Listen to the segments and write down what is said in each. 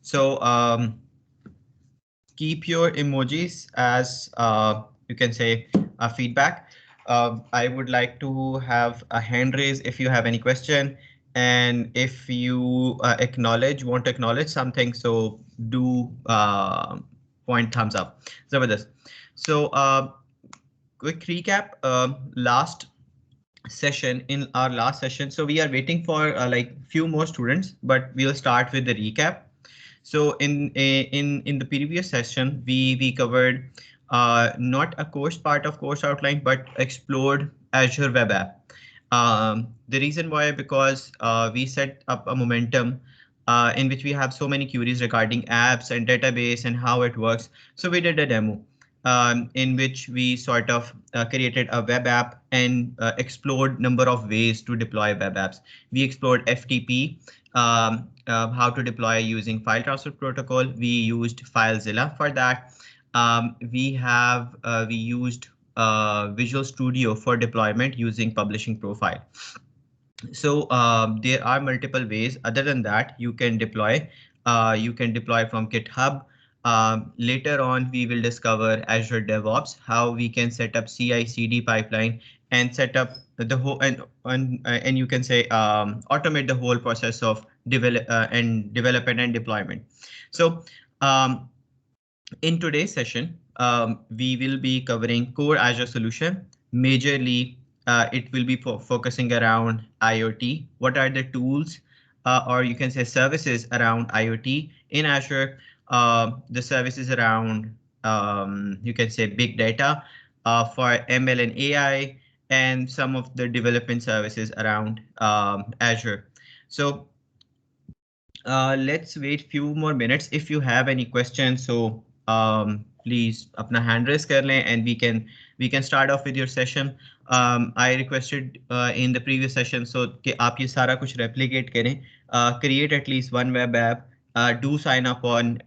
So keep your emojis as you can say feedback. I would like to have a hand raise if you have any question, and if you want to acknowledge something, so do point thumbs up. Zabardast. So quick recap. In our last session, so we are waiting for like few more students, but we'll start with the recap. So in the previous session, we covered not a course part of course outline, but explored Azure Web App. The reason why, because we set up a momentum in which we have so many queries regarding apps and database and how it works. So we did a demo in which we sort of created a web app and explored number of ways to deploy web apps. We explored FTP, how to deploy using file transfer protocol. We used FileZilla for that. We used Visual Studio for deployment using publishing profile. So there are multiple ways. Other than that, you can deploy. You can deploy from GitHub. Later on, we will discover Azure DevOps, how we can set up CI/CD pipeline and set up the whole and you can say automate the whole process of development and deployment. So in today's session, we will be covering core Azure solution. Majorly, it will be focusing around IoT. What are the tools or you can say services around IoT in Azure? The services around you can say big data for ML and AI, and some of the development services around Azure. So let's wait few more minutes. If you have any questions, so please अपना hand raise कर लें, and we can start off with your session. I requested in the previous session so कि आप ये सारा कुछ replicate करें, create at least one web app, do sign up on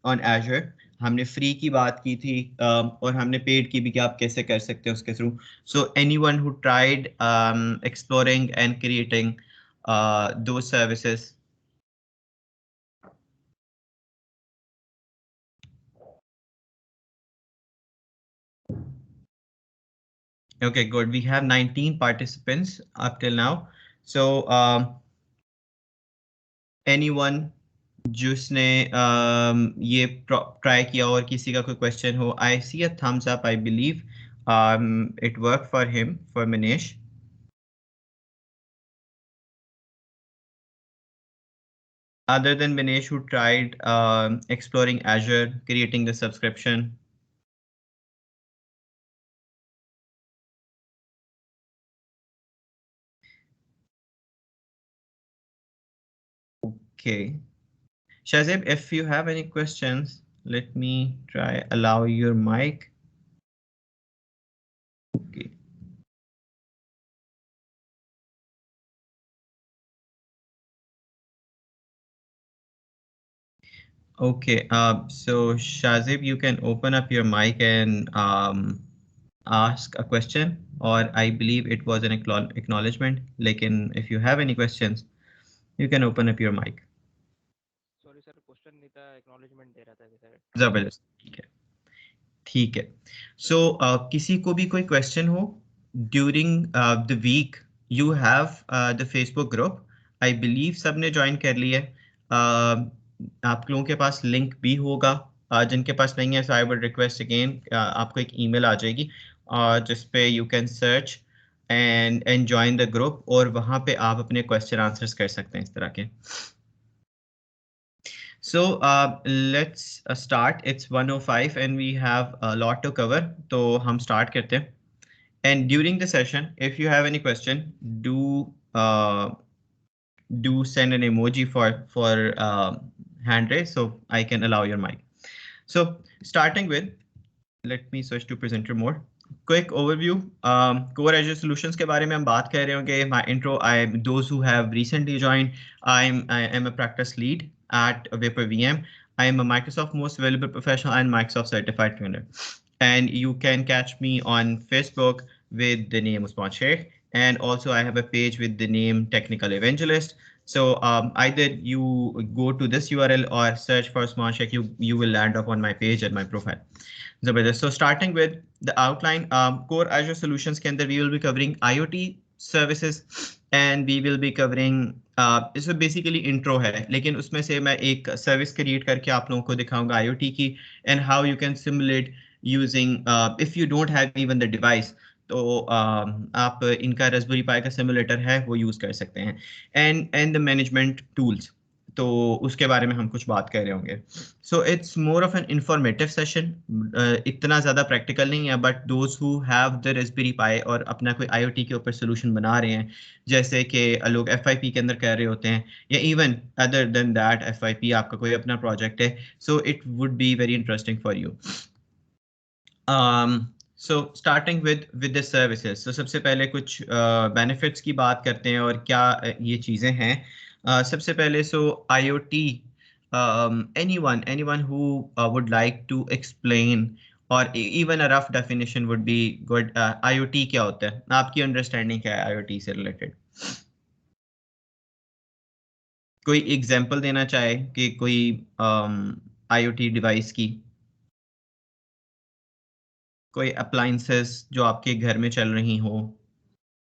Azure. हमने free की बात की थी और हमने paid की भी कि आप कैसे कर सकते हैं उसके through. So anyone who tried exploring and creating those services. Okay, good. We have 19 participants up till now. So anyone जिसने ये try किया और किसी का कोई question हो, I see a thumbs up. I believe it worked for him, for Manish. Other than Manish, who tried exploring Azure, creating the subscription. Okay. Shazib, if you have any questions, let me try allow your mic. Okay. Okay, so Shazib, you can open up your mic and ask a question, or I believe it was an acknowledgement. Like, if you have any questions, you can open up your mic. Sorry sir, question नहीं था, acknowledgement दे रहा था sir. जबरदस्त, ठीक है. So किसी को भी कोई question हो during the week, you have the Facebook group. I believe सबने join कर लिया है. आप लोगों के पास लिंक भी होगा, जिनके पास नहीं है, so I would request again, आपको एक email आ जाएगी जिस पे you can search and join the group, और वहाँ पे आप अपने question answers कर सकते हैं इस तरह के. So let's start. It's 1:05 and we have a lot to cover. तो हम start करते हैं. And during the session, if you have any question, do send an emoji for hand raise so I can allow your mic. So starting with, let me switch to presenter mode. Quick overview. Core Azure Solutions के बारे में हम बात कर रहे होंगे. My intro. Those who have recently joined. I am a practice lead at Vapor VM. I am a Microsoft Most Valuable Professional and Microsoft Certified Trainer. And you can catch me on Facebook with the name Usman Sheikh. and also I have a page with the name Technical Evangelist. So either you go to this URL or search for Smartsheet, you will land up on my page and my profile. Zabardast. So starting with the outline, core Azure solutions के अंदर we will be covering IoT services and we will be covering इसमें basically intro है, लेकिन उसमें से मैं एक service create करके आप लोगों को दिखाऊंगा IoT की and how you can simulate using if you don't have even the device, तो आप इनका Raspberry Pi का simulator है वो use कर सकते हैं and the management tools, तो उसके बारे में हम कुछ बात कर रहे होंगे. So it's more of an informative session, इतना ज़्यादा प्रैक्टिकल नहीं है, but those who have the raspberry pi और अपना कोई आईओटी के ऊपर सोल्यूशन बना रहे हैं, जैसे कि लोग एफआईपी के अंदर कर रहे होते हैं, या even other than that FIP आपका कोई अपना प्रोजेक्ट है, so it would be very interesting for you. So starting with the services, तो सबसे पहले कुछ बेनिफिट्स की बात करते हैं और क्या ये चीज़ें हैं. सबसे पहले सो IoT, anyone who would like to explain or even a rough definition would be good. IoT क्या होता है, आपकी अंडरस्टैंडिंग क्या है IoT से रिलेटेड? कोई एग्जांपल देना चाहे कि कोई IoT डिवाइस की, कोई अप्लायंसेस जो आपके घर में चल रही हो,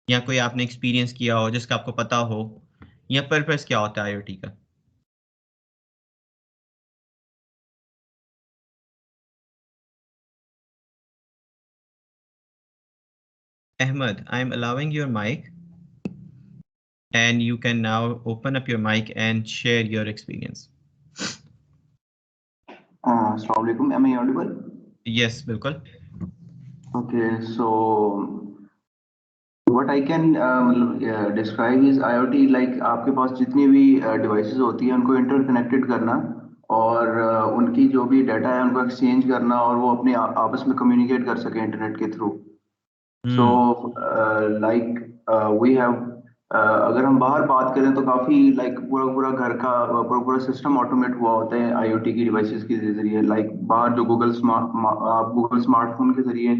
या कोई आपने एक्सपीरियंस किया हो जिसका आपको पता हो, या पर्पस क्या होता है IoT का? Ahmed, I am allowing your mic and you can now open up your mic and share your experience. Assalamu alaikum. Am I audible? Yes, bilkul. Okay, so what I can describe is IoT like आपके पास जितनी भी devices होती हैं उनको interconnected करना और उनकी जो भी data है उनको exchange करना और वो अपने आपस में communicate कर सके internet के through. So we have अगर हम बाहर बात करें तो काफी लाइक पूरा घर का पूरा सिस्टम ऑटोमेट हुआ होता है IoT की डिवाइसेस के जरिए. लाइक बाहर जो गूगल स्मार्टफोन के जरिए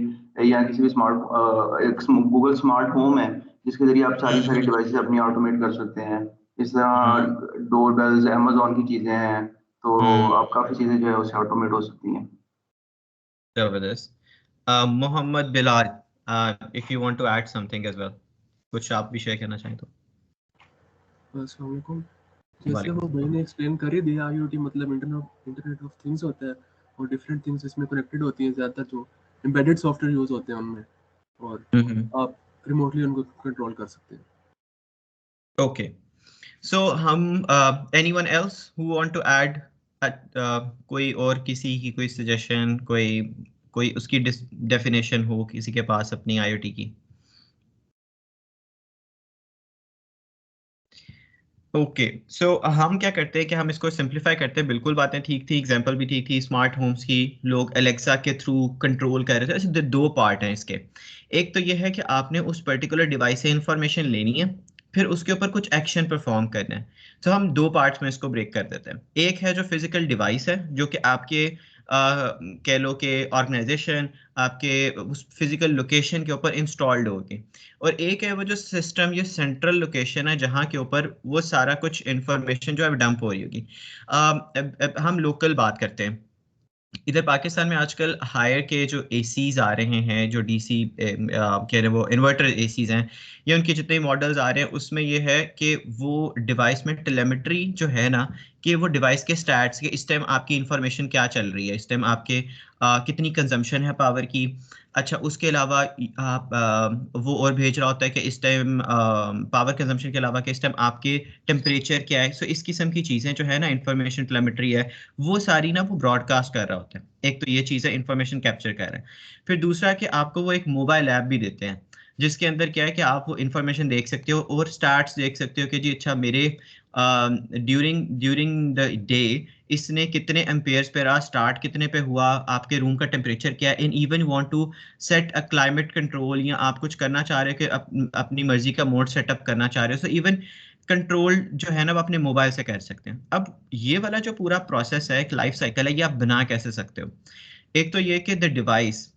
या किसी भी गूगल स्मार्ट होम है जिसके जरिए आप सारी डिवाइसेस अपनी ऑटोमेट कर सकते हैं. इस तरह डोर बेल्स Amazon की चीजें हैं, तो आप काफी चीजें जो है उससे ऑटोमेट हो सकती हैं. जबरदस्त. Mohammad Bilal, if you want to add something as well, कुछ आप भी शेयर करना चाहें तो. अस्सलाम वालेकुम. जैसे वो भाई ने एक्सप्लेन कर ही दिया, IoT मतलब इंटरनेट ऑफ थिंग्स होता है और डिफरेंट थिंग्स इसमें कनेक्टेड होती हैं. ज़्यादातर जो एम्बेडेड सॉफ्टवेयर यूज होते हैं उनमें, और आप रिमोटली उनको कंट्रोल कर सकते हैं. Okay, so hmm anyone else who want to add, कोई और किसी की कोई सजेशन, कोई उसकी डेफिनेशन हो किसी के पास अपनी IoT की? ओके, सो हम क्या करते हैं कि हम इसको सिंप्लीफाई करते हैं. बिल्कुल बातें ठीक थी, एग्जांपल भी ठीक थी. स्मार्ट होम्स की लोग एलेक्सा के थ्रू कंट्रोल कर रहे थे. ऐसे दो पार्ट हैं इसके. एक तो ये है कि आपने उस पर्टिकुलर डिवाइस से इंफॉर्मेशन लेनी है, फिर उसके ऊपर कुछ एक्शन परफॉर्म करना है. तो हम दो पार्ट्स में इसको ब्रेक कर देते हैं. एक है जो फिजिकल डिवाइस है, जो कि आपके कह लो कि ऑर्गेनाइजेशन आपके उस फिजिकल लोकेशन के ऊपर इंस्टॉल्ड होगी, और एक है वो जो सिस्टम, ये सेंट्रल लोकेशन है जहाँ के ऊपर वो सारा कुछ इंफॉर्मेशन जो है डंप हो रही होगी. अब हम लोकल बात करते हैं. इधर पाकिस्तान में आजकल हायर के जो एसीज आ रहे हैं, जो DC कह रहे हैं वो इन्वर्टर एसीज हैं, या उनके जितने मॉडल्स आ रहे हैं, उसमें ये है कि वो डिवाइस में टेलीमेट्री जो है ना, कि वो डिवाइस के स्टैट्स के इस टाइम आपकी इंफॉर्मेशन क्या चल रही है, इस टाइम आपके कितनी कंजम्पशन है पावर की. अच्छा, उसके अलावा आप वो और भेज रहा होता है कि इस टाइम पावर कंजम्पशन के अलावा कि इस टाइम आपके टेम्परेचर क्या है. सो इस किस्म की चीज़ें जो है ना, इंफॉर्मेशन टेलीमेट्री है, वो सारी ना वो ब्रॉडकास्ट कर रहा होता है. एक तो ये चीज़ है, इंफॉर्मेशन कैप्चर कर रहे हैं. फिर दूसरा कि आपको वो एक मोबाइल ऐप भी देते हैं, जिसके अंदर क्या है कि आप वो इंफॉर्मेशन देख सकते हो और स्टार्ट्स देख सकते हो कि जी अच्छा, मेरे ड्यूरिंग द डे इसने कितने एम्पेयर्स पे रहा, स्टार्ट कितने पे हुआ, आपके रूम का टेम्परेचर क्या है. In even you want to set a climate control, या आप कुछ करना चाह रहे हो कि अपनी मर्जी का मोड सेटअप करना चाह रहे हो, सो इवन कंट्रोल जो है ना वो अपने मोबाइल से कर सकते हैं. अब ये वाला जो पूरा प्रोसेस है, एक लाइफ साइकिल है, ये आप बना कैसे सकते हो? एक तो ये कि द डिवाइस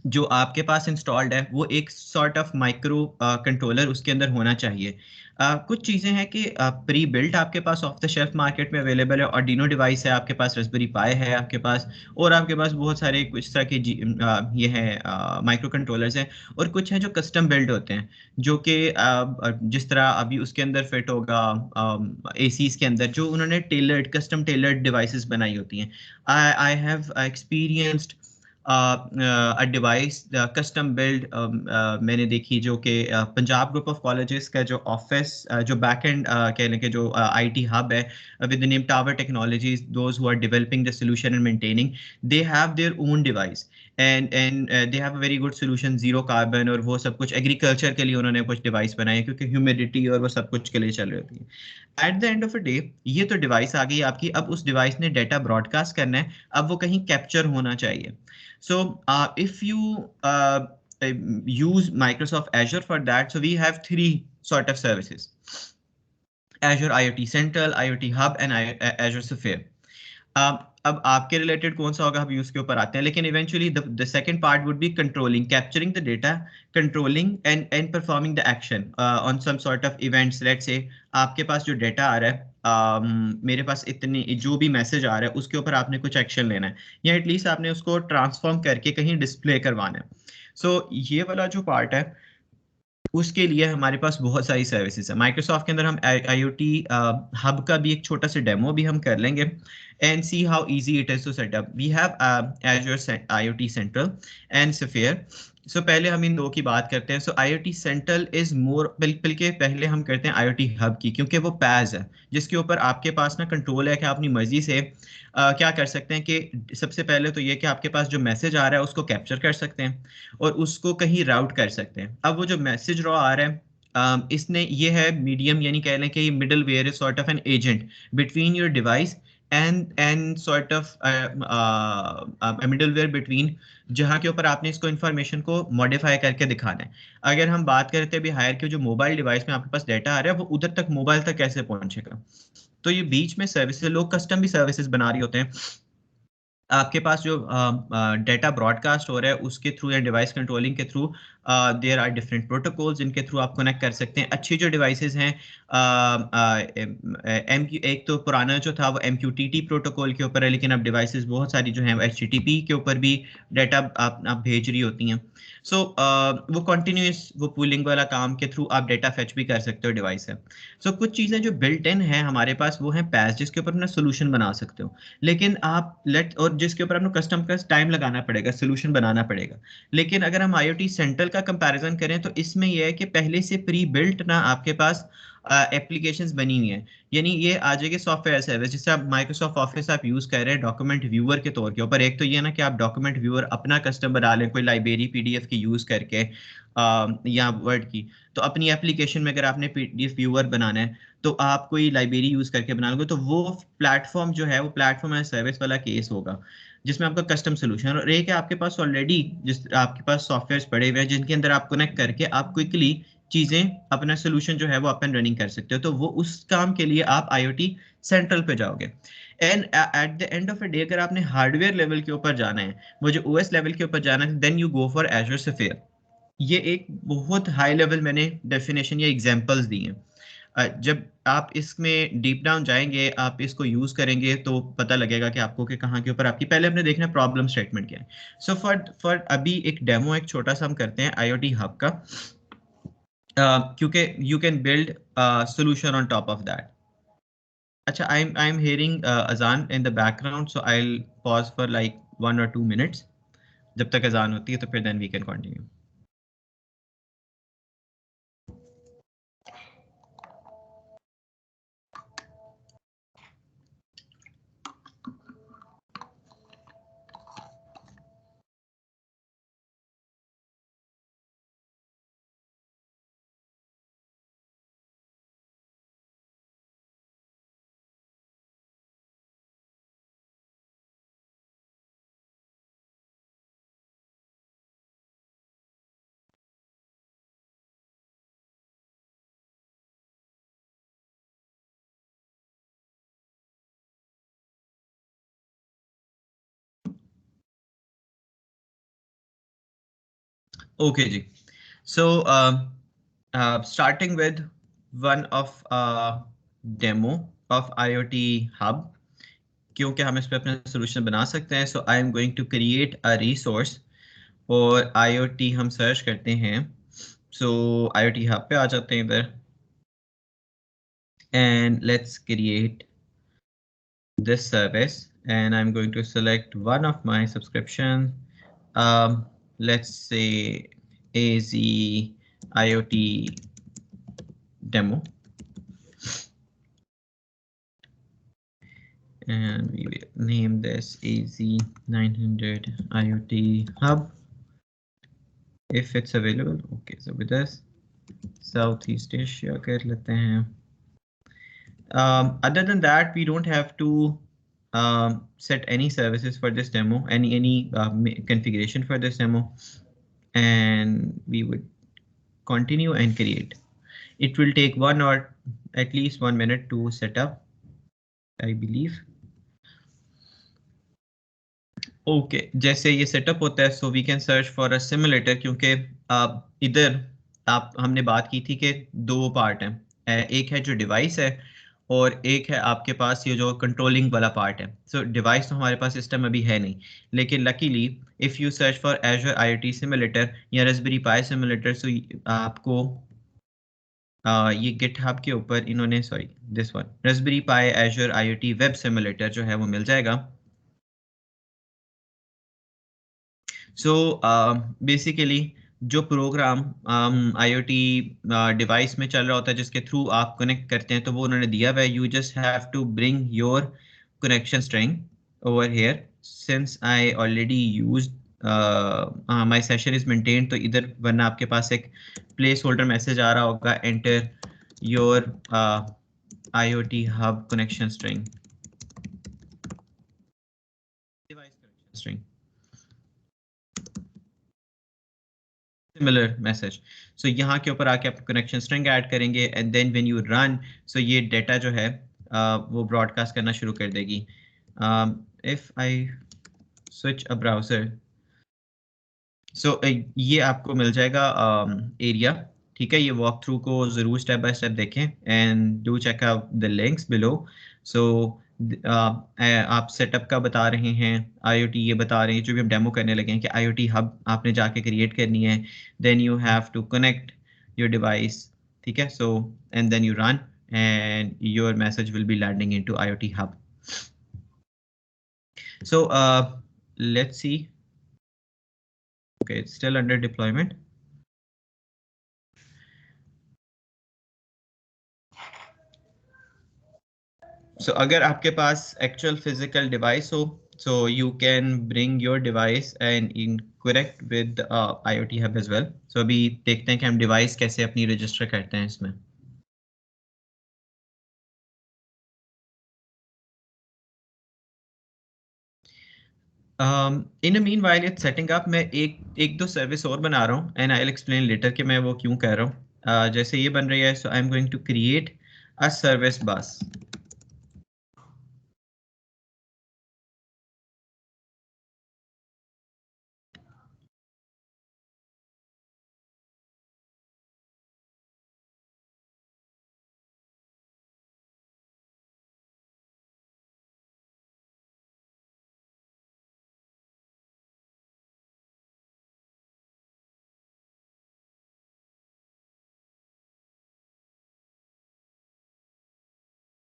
जो आपके पास इंस्टॉल्ड है वो एक सॉर्ट ऑफ माइक्रो कंट्रोलर उसके अंदर होना चाहिए। कुछ चीज़ें हैं कि प्री बिल्ट आपके पास ऑफ द शेल्फ मार्केट में अवेलेबल है, आर्डिनो डिवाइस है आपके पास, रास्पबेरी पाई है आपके पास, और आपके पास बहुत सारे कुछ तरह के ये है माइक्रो कंट्रोलर्स हैं, और कुछ हैं जो कस्टम बिल्ड होते हैं, जो कि जिस तरह अभी उसके अंदर फिट होगा एसीज के अंदर, जो उन्होंने टेलर्ड कस्टम टेलर्ड डिवाइसेस बनाई होती हैं। I have experienced device custom build मैंने देखी, जो कि पंजाब ग्रुप ऑफ कॉलेजेस का जो ऑफिस जो बैक एंड कह लें कि जो आईटी हब है with the name tower technologies, those who are developing the solution and maintaining, they have their own device and they have a very good solution, zero carbon और वो सब कुछ। Agriculture के लिए उन्होंने कुछ डिवाइस बनाए क्योंकि ह्यूमिडिटी और वो सब कुछ के लिए चल रही होती है। At the end of the day ये तो डिवाइस आ गई आपकी, अब उस डिवाइस ने डाटा ब्रॉडकास्ट करना है, अब वो कहीं कैप्चर होना चाहिए। So if you use Microsoft Azure for that, so we have three sort of services: Azure IoT Central, IoT Hub, and Azure Sphere. अब आपके रिलेटेड कौन सा होगा, हम यूज के ऊपर आते हैं, लेकिन eventually the second part would be controlling, capturing the data, controlling and performing the action on some sort of events. Let's say आपके पास जो डेटा आ रहा है, मेरे पास इतनी जो भी मैसेज आ रहा है उसके ऊपर आपने कुछ एक्शन लेना है, या एटलीस्ट आपने उसको ट्रांसफॉर्म करके कहीं डिस्प्ले करवाना है। सो ये वाला जो पार्ट है उसके लिए हमारे पास बहुत सारी सर्विसेज है माइक्रोसॉफ्ट के अंदर। हम IoT हब का भी एक छोटा सा डेमो भी हम कर लेंगे and see how easy it is to set up. We have Azure IoT Central and Sphere। So पहले हम इन दो की बात करते हैं। So IoT Central is more, बल्कि पहले हम करते हैं IoT हब की, क्योंकि वो पैज है जिसके ऊपर आपके पास ना कंट्रोल है कि आप अपनी मर्जी से क्या कर सकते हैं। कि सबसे पहले तो ये कि आपके पास जो मैसेज आ रहा है उसको कैप्चर कर सकते हैं और उसको कहीं राउट कर सकते हैं। अब वो जो मैसेज रॉ आ रहा है, इसने ये है मीडियम, यानी कह लें कि middleware is sort of an agent between your device and sort of middleware between, जहाँ के ऊपर आपने इसको इन्फॉर्मेशन को मॉडिफाई करके दिखाना है। अगर हम बात करते हैं अभी हायर की, जो मोबाइल डिवाइस में आपके पास डाटा आ रहा है वो उधर तक, मोबाइल तक कैसे पहुंचेगा। तो ये बीच में सर्विसेज, लोग कस्टम भी सर्विसेज बना रहे होते हैं। आपके पास जो डेटा ब्रॉडकास्ट हो रहा है उसके थ्रू या डिवाइस कंट्रोलिंग के through there are different protocols जिनके थ्रू आप कनेक्ट कर सकते हैं। अच्छी जो डिवाइसेस हैं, एक तो पुराना जो था वो MQTT प्रोटोकॉल के ऊपर है, लेकिन अब डिवाइसेस बहुत सारी जो हैं HTTP के ऊपर भी डाटा आप भेज रही होती हैं। सो वो कंटिन्यूस वो पूलिंग वाला काम के थ्रू आप डेटा फेच भी कर सकते हो डिवाइस से। सो कुछ चीज़ें जो बिल्ट इन है हमारे पास वो है पैच, जिसके ऊपर अपना सोल्यूशन बना सकते हो, लेकिन आप लेट और जिसके ऊपर आपको कस्टम का टाइम लगाना पड़ेगा, सोल्यूशन बनाना पड़ेगा। लेकिन अगर हम IoT सेंट्रल का कंपैरिजन करें तो इसमें यह है कि पहले से प्री बिल्ट ना आपके पास एप्लीकेशंस बनी हुई हैं, यानी ये आ जाएगी सॉफ्टवेयर सर्विस। जैसे आप माइक्रोसॉफ्ट ऑफिस आप यूज कर रहे हैं डॉक्यूमेंट व्यूअर के तौर के ऊपर, एक तो ये ना कि आप डॉक्यूमेंट व्यूअर अपना कस्टम बना लें कोई लाइब्रेरी PDF की यूज करके या वर्ड की, तो अपनी एप्लीकेशन में अगर आपने PDF व्यूअर बनाना है तो आप कोई लाइब्रेरी यूज करके बना लोगे, तो वो प्लेटफॉर्म जो है वो प्लेटफॉर्म एज सर्विस वाला केस होगा जिसमें आपका कस्टम सोल्यूशन। और एक है आपके पास ऑलरेडी जिस आपके पास सॉफ्टवेयर पड़े हुए हैं जिनके अंदर आप कनेक्ट करके आप क्विकली चीजें अपना सोल्यूशन जो है वो अपन रनिंग कर सकते हो, तो वो उस काम के लिए आप IoT सेंट्रल पे जाओगे। And at the end of the day अगर आपने हार्डवेयर लेवल के ऊपर जाना है, वो जो OS लेवल के ऊपर जाना है, then you go for Azure Sphere। ये एक बहुत हाई लेवल मैंने डेफिनेशन या एग्जांपल्स दी हैं। जब आप इसमें डीप डाउन जाएंगे, आप इसको यूज करेंगे तो पता लगेगा कि आपको कि कहाँ के ऊपर आपकी, पहले हमने देखना प्रॉब्लम स्टेटमेंट क्या है। सो फॉर अभी एक डेमो एक छोटा सा हम करते हैं IoT हब का, क्योंकि you can build solution on top of that. अच्छा, आई एम हियरिंग अजान in the background, so I will pause for like 1 or 2 minutes जब तक अजान होती है, तो फिर then we can continue. Okay जी. So starting with one of demo of IoT Hub, क्योंकि हम इस पे अपना solution बना सकते हैं. So I am going to create a resource और IoT हम search करते हैं. So IoT Hub पे आ जाते हैं इधर. And let's create this service. And I'm going to select one of my subscription. Let's say AZ IoT demo. And we will name this AZ900 IoT Hub if it's available. Okay, so with this Southeast Asia कर लेते हैं. Other than that, we don't have to set any services for this demo, any configuration for this demo, and we would continue and create. It will take 1 or at least 1 minute to set up, I believe. Okay, जैसे ये setup होता है, so we can search for a simulator, क्योंकि इधर हमने बात की थी कि दो पार्ट हैं, एक है जो डिवाइस है और एक है आपके पास ये जो कंट्रोलिंग वाला पार्ट है. सो डिवाइस तो हमारे पास सिस्टम अभी है नहीं, लेकिन luckily if you search for Azure IoT simulator या रास्पबेरी पाई सिमुलेटर, सो आपको ये गिटहब के ऊपर इन्होंने this one raspberry pi Azure IoT web simulator जो है वो मिल जाएगा. सो बेसिकली जो प्रोग्राम IoT डिवाइस में चल रहा होता है जिसके थ्रू आप कनेक्ट करते हैं, तो वो उन्होंने दिया हुआ है. You just have to bring your connection string over here. Since I already used my session is maintained, तो इधर वरना आपके पास एक प्लेस होल्डर मैसेज आ रहा होगा, enter your IoT hub connection string, device connection string, similar message. So यहाँ के ऊपर आके आप कनेक्शन स्ट्रिंग ऐड करेंगे and then when you run, so ये डेटा जो है वो ब्रॉडकास्ट करना शुरू कर देगी. If I switch a browser, so ये आपको मिल जाएगा एरिया. ठीक है, ये वॉक थ्रू को जरूर स्टेप बाय स्टेप देखें and do check out the links below. So आप सेटअप का बता रहे हैं, IoT ये बता रहे हैं, जो भी हम डेमो करने लगे हैं कि IoT हब आपने जाके क्रिएट करनी है, then you have to connect your device. ठीक है, so and then you run and your message will be landing into IoT hub. So let's see. Okay, it's still under deployment. So अगर आपके पास actual physical device हो, so you can bring your device and connect with IoT hub as well. So अभी देखते हैं कि हम device कैसे अपनी register करते हैं इसमें. In the meanwhile it's setting up, मैं एक दो service और बना रहा हूँ and I'll explain later कि मैं वो क्यों कर रहा हूँ. जैसे ये बन रही है, so I'm going to create a service bus.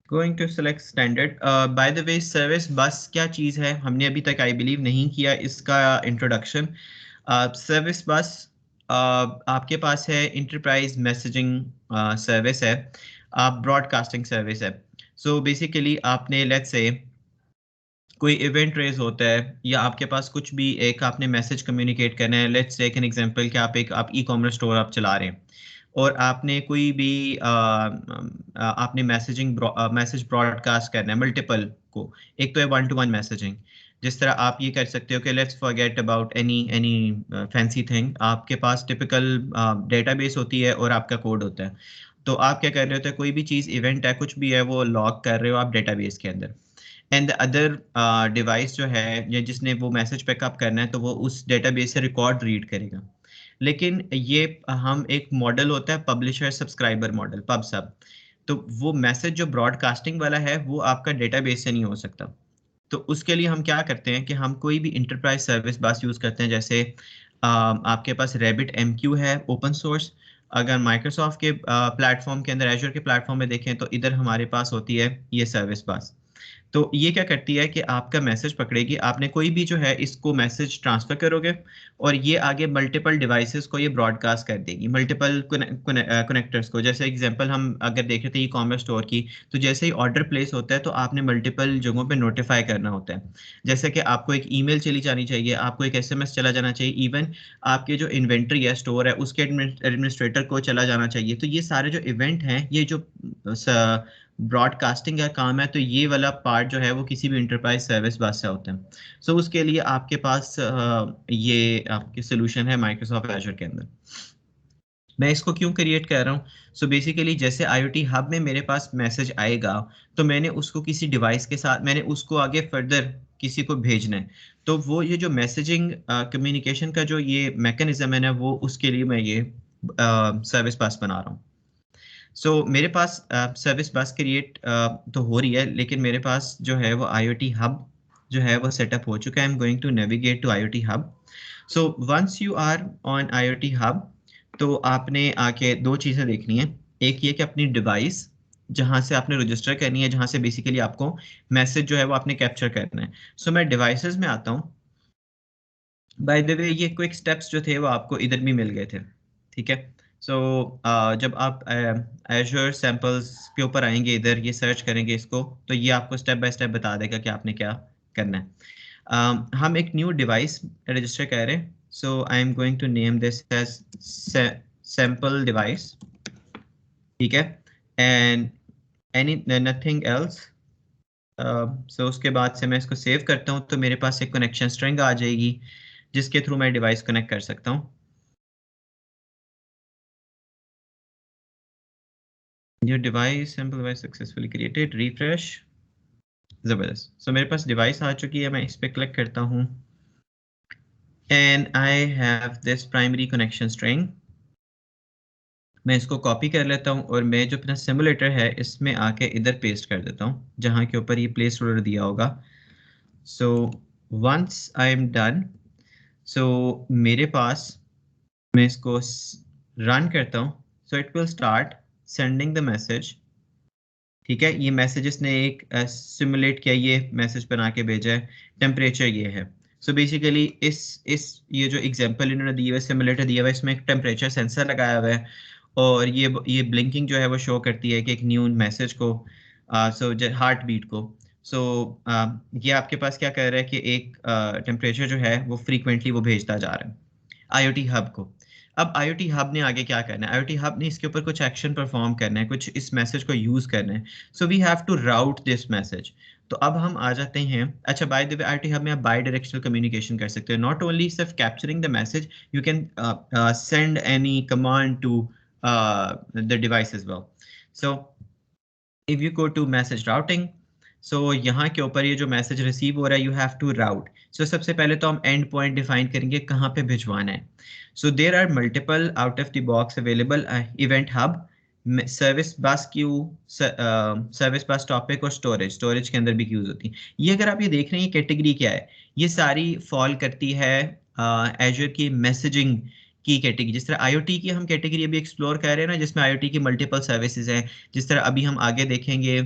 Going to select standard. By the way, service bus क्या चीज़ है, हमने अभी तक I believe नहीं किया इसका इंट्रोडक्शन. सर्विस बस आपके पास है इंटरप्राइज मैसेजिंग सर्विस है, ब्रॉडकास्टिंग सर्विस है. सो बेसिकली आपने लेट्स से कोई इवेंट रेज होता है या आपके पास कुछ भी एक आपने मैसेज कम्युनिकेट करना है. लेट्स टेक एन एग्जांपल कि आप ई-कॉमर्स स्टोर आप चला रहे हैं और आपने कोई भी आपने मैसेज ब्रॉडकास्ट करना है मल्टीपल को. एक तो है 1-to-1 मैसेजिंग, जिस तरह आप ये कर सकते हो कि let's forget about any fancy thing. आपके पास टिपिकल डेटाबेस होती है और आपका कोड होता है. तो आप क्या कर रहे होते हैं, कोई भी चीज़ इवेंट है कुछ भी है वो लॉग कर रहे हो आप डेटाबेस के अंदर, एंड द अदर डिवाइस जो है या जिसने वो मैसेज पिकअप करना है तो वो उस डेटाबेस से रिकॉर्ड रीड करेगा. लेकिन ये हम एक मॉडल होता है पब्लिशर सब्सक्राइबर मॉडल, पब सब। तो वो मैसेज जो ब्रॉडकास्टिंग वाला है वो आपका डेटाबेस से नहीं हो सकता। तो उसके लिए हम क्या करते हैं कि हम कोई भी इंटरप्राइज सर्विस बस यूज़ करते हैं, जैसे आपके पास रैबिट MQ है ओपन सोर्स। अगर माइक्रोसॉफ्ट के प्लेटफॉर्म के अंदर, एजर के प्लेटफॉर्म में देखें तो इधर हमारे पास होती है ये सर्विस बस। तो ये क्या करती है कि आपका मैसेज पकड़ेगी, आपने कोई भी जो है इसको मैसेज ट्रांसफर करोगे और ये आगे मल्टीपल डिवाइसेस को ये ब्रॉडकास्ट कर देगी, मल्टीपल कनेक्टर्स को। जैसे एग्जांपल हम अगर देख रहे थे ई कॉमर्स स्टोर की, तो जैसे ही ऑर्डर प्लेस होता है तो आपने मल्टीपल जगहों पे नोटिफाई करना होता है। जैसे कि आपको एक ईमेल चली जानी चाहिए, आपको एक SMS चला जाना चाहिए, इवन आपके जो इन्वेंट्री है स्टोर है उसके एडमिनिस्ट्रेटर को चला जाना चाहिए। तो ये सारे जो इवेंट हैं, ये जो ब्रॉडकास्टिंग का काम है, तो ये वाला पार्ट जो है वो किसी भी इंटरप्राइज सर्विस बस से होता है। सो उसके लिए आपके पास ये आपके सोल्यूशन है माइक्रोसॉफ्ट एजर के अंदर। मैं इसको क्यों क्रिएट कर रहा हूँ? सो बेसिकली जैसे IoT हब में मेरे पास मैसेज आएगा तो मैंने उसको किसी डिवाइस के साथ, मैंने उसको आगे फर्दर किसी को भेजना है, तो वो ये जो मैसेजिंग कम्युनिकेशन का जो ये मैकेनिज्म है ना, वो उसके लिए मैं ये सर्विस बस बना रहा हूँ। सो मेरे पास सर्विस बस क्रिएट तो हो रही है, लेकिन मेरे पास जो है वो IoT हब जो है वो सेटअप हो चुका है। I am going to navigate to IoT hub. So once you are on IoT hub, तो आपने आके दो चीज़ें देखनी है। एक ये कि अपनी डिवाइस जहाँ से आपने रजिस्टर करनी है, जहाँ से बेसिकली आपको मैसेज जो है वो आपने कैप्चर करना है। सो मैं डिवाइसेस में आता हूँ। बाय द वे ये क्विक स्टेप्स जो थे वो आपको इधर भी मिल गए थे, ठीक है। सो जब आप एजर सैम्पल्स के ऊपर आएंगे, इधर ये सर्च करेंगे इसको, तो ये आपको स्टेप बाय स्टेप बता देगा कि आपने क्या करना है। हम एक न्यू डिवाइस रजिस्टर कर रहे हैं। So I am going to name this as sample device, ठीक है, and any nothing else. So उसके बाद से मैं इसको सेव करता हूँ, तो मेरे पास एक कनेक्शन स्ट्रिंग आ जाएगी जिसके थ्रू मैं डिवाइस कनेक्ट कर सकता हूँ। Your device sample device successfully created, refresh। जबरदस्त। सो मेरे पास डिवाइस आ चुकी है, मैं इस पे क्लिक करता हूँ and I have this primary connection string. मैं इसको कॉपी कर लेता हूँ और मैं जो अपना सिमुलेटर है इसमें आके इधर पेस्ट कर देता हूँ जहाँ के ऊपर ये प्लेस होल्डर दिया होगा। So once I am done, so मेरे पास, मैं इसको रन करता हूँ, so it will start sending the message, ठीक है। ये मैसेजेस ने एक सिमुलेट किया, ये मैसेज बना के भेजा है, टेम्परेचर ये है। सो बेसिकली इस ये जो एग्जांपल इन्होंने दिया हुआ है, सिमुलेटर दिया हुआ है, इसमें एक टेम्परेचर सेंसर लगाया हुआ है और ये ब्लिंकिंग जो है वो शो करती है कि एक न्यू मैसेज को, सो हार्ट बीट को। सो ये आपके पास क्या कर रहा है कि एक टेम्परेचर जो है वो फ्रीक्वेंटली वो भेजता जा रहा है IoT हब को। अब IoT हब ने आगे क्या करना है? IoT हब ने इसके ऊपर कुछ एक्शन परफॉर्म करना है, कुछ इस मैसेज को यूज करना है। So we have to route this message. तो अब हम आ जाते हैं, अच्छा by the way IoT hub में आप बाई डायरेक्शनल कम्युनिकेशन कर सकते हो, नॉट ओनली सिर्फ capturing the message, you can send any command to the device as well. So if you go to message routing, so यहाँ के ऊपर ये जो मैसेज रिसीव हो रहा है, यू हैव टू राउट। सो सबसे पहले तो हम एंड पॉइंट डिफाइन करेंगे कहाँ पे भिजवाना है। So there are multiple out of the box available event hub, service bus queue, service bus topic और स्टोरेज के अंदर भी क्यूज होती है। ये अगर आप ये देख रहे हैं ये कैटेगरी क्या है, ये सारी फॉल करती है एजर की मैसेजिंग की कैटेगरी। जिस तरह IoT की हम कैटेगरी अभी एक्सप्लोर कर रहे हैं ना, जिसमें IoT की मल्टीपल सर्विसेज हैं, जिस तरह अभी हम आगे देखेंगे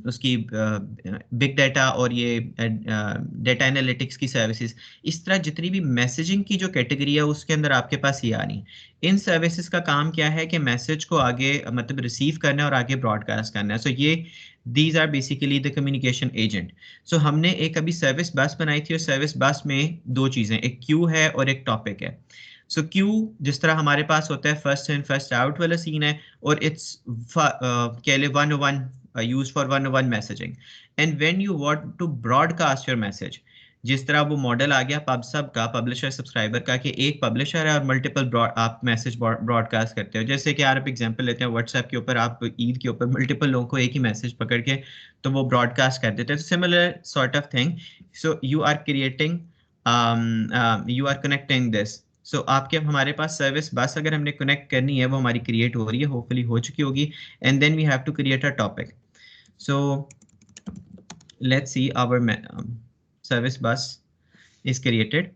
उसकी बिग डाटा और ये डाटा एनालिटिक्स की सर्विसेज, इस तरह जितनी भी मैसेजिंग की जो कैटेगरी है उसके अंदर आपके पास ये आ रही है। इन सर्विसेज का काम क्या है कि मैसेज को आगे मतलब रिसीव करना है और आगे ब्रॉडकास्ट करना है। सो ये these are basically the communication agent. So हमने एक अभी सर्विस बस बनाई थी और सर्विस बस में दो चीज़ें, एक क्यू है और एक टॉपिक है। सो क्यू जिस तरह हमारे पास होता है फर्स्ट इन फर्स्ट आउट वाला सीन है, और इट्स कह ले 101 use for 101 messaging. And when you want to broadcast your message, जिस तरह वो मॉडल आ गया पब सब का, पब्लिशर सब्सक्राइबर का, कि एक पब्लिशर है और मल्टीपल आप मैसेज ब्रॉडकास्ट करते हो। जैसे कि यार आप एग्जांपल लेते हैं व्हाट्सएप के ऊपर, आप ईद के ऊपर मल्टीपल लोगों को एक ही मैसेज पकड़ के तो वो ब्रॉडकास्ट कर देते हैं। Similar sort of thing. So you are creating, you are connecting this so आपके हमारे पास सर्विस बस अगर हमने कनेक्ट करनी है वो हमारी क्रिएट हो रही है, होपफुली हो चुकी होगी, and then we have to create a topic. So let's see our service bus is created.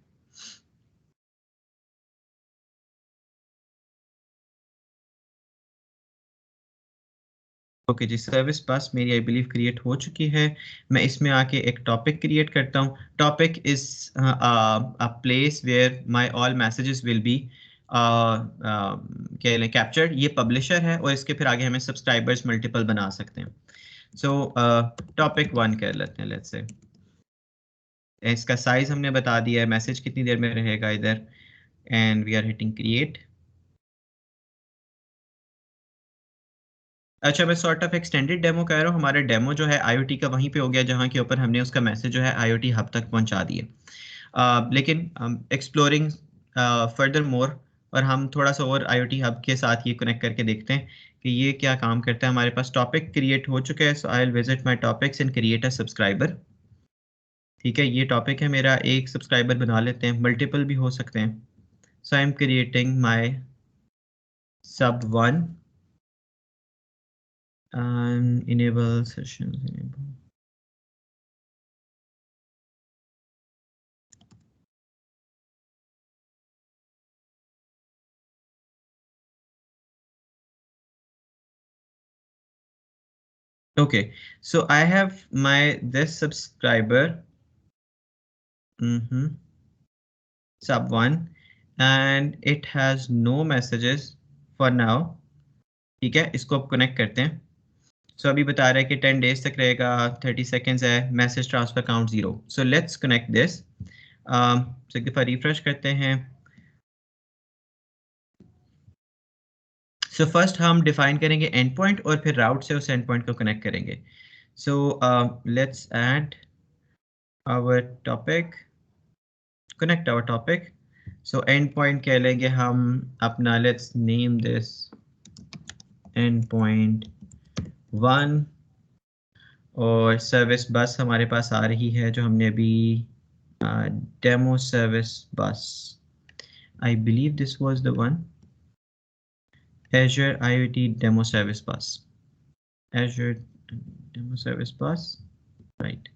Okay जी, सर्विस बस मेरी आई बिलीव क्रिएट हो चुकी है. मैं इसमें आके एक टॉपिक क्रिएट करता हूँ. Topic is a place where my all messages will be captured. ये पब्लिशर है और इसके फिर आगे हमें सब्सक्राइबर्स मल्टीपल बना सकते हैं. सो टॉपिक 1 कर लेते हैं. लेट्स से इसका साइज हमने बता दिया है, मैसेज कितनी देर में रहेगा इधर, and we are hitting create. अच्छा, मैं सॉर्ट ऑफ एक्सटेंडेड डेमो कह रहा हूँ. हमारा डेमो जो है आईओटी का वहीं पे हो गया जहाँ के ऊपर हमने उसका मैसेज जो है आईओटी हब तक पहुँचा दिए. लेकिन एक्सप्लोरिंग फर्दर मोर, और हम थोड़ा सा और आईओटी हब के साथ ये कनेक्ट करके देखते हैं कि ये क्या काम करता है. हमारे पास टॉपिक क्रिएट हो चुका है. So I will visit my topics and create a subscriber. ठीक है, ये टॉपिक है मेरा. एक सब्सक्राइबर बना लेते हैं, मल्टीपल भी हो सकते हैं. So I am creating my sub 1 and enable sessions. Enable. Okay, so I have my this subscriber sub 1 and it has no messages for now. ठीक है, इसको अब कनेक्ट करते हैं. सो अभी बता रहा है कि 10 डेज तक रहेगा, 30 सेकेंड्स है, message transfer count 0. So let's connect this. एक दफ़ा रिफ्रेश करते हैं. सो फर्स्ट हम डिफाइन करेंगे एंड पॉइंट और फिर राउट से उस एंड पॉइंट को कनेक्ट करेंगे. So let's add our topic, connect our topic. So end point कह लेंगे हम अपना, let's name this end point 1, और सर्विस बस हमारे पास आ रही है जो हमने अभी डेमो सर्विस बस, I believe this was the one, Azure IoT demo service bus, Azure demo service bus, right,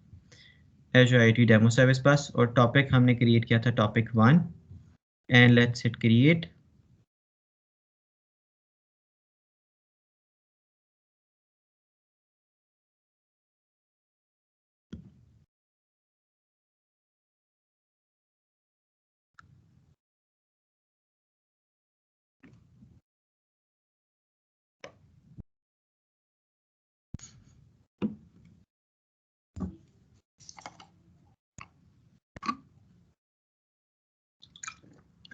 Azure IoT demo service bus. और टॉपिक हमने क्रिएट किया था topic 1, and let's hit create.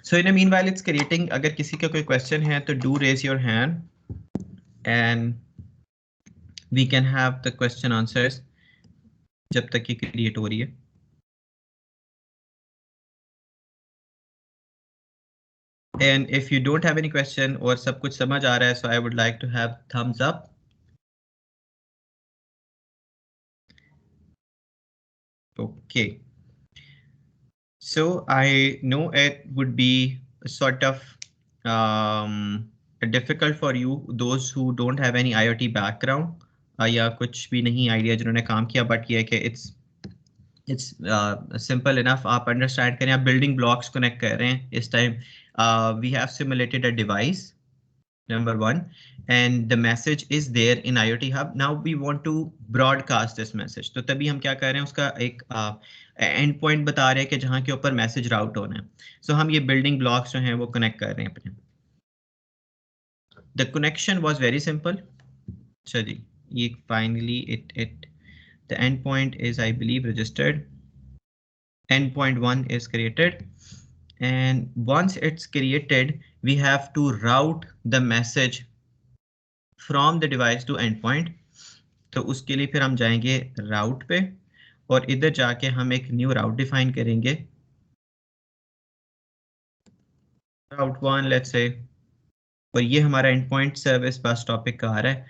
So in the meanwhile it's creating. अगर किसी का कोई question है तो do raise your hand and we can have the question answers जब तक ये क्रिएट हो रही है. And if you don't have any question और सब कुछ समझ आ रहा है, so I would like to have thumbs up. Okay. So I know it would be sort of difficult for you, those who don't have any IoT background या कुछ भी नहीं आइडिया जिन्होंने काम किया, बट ये है कि it's simple enough. आप अंडरस्टैंड करें. आप बिल्डिंग ब्लॉक्स कनेक्ट कर रहे हैं इस time. We have simulated a device, number 1, and the message is there in IoT Hub. Now we want to broadcast this message. तो तभी हम क्या कर रहे हैं, उसका एक एंड पॉइंट बता रहे हैं कि जहाँ के ऊपर मैसेज राउट होना है. सो हम ये बिल्डिंग ब्लॉक्स जो हैं वो कनेक्ट कर रहे हैं अपने. The connection was very simple. चलिए, ये finally it the endpoint is, I believe, registered. Endpoint 1 is created, and once it's created, we have to route the message from the device to endpoint. तो उसके लिए फिर हम जाएंगे route पे और इधर जाके हम एक न्यू route डिफाइन करेंगे. route 1 let's say, और ये हमारा endpoint service bus टॉपिक का आ रहा है.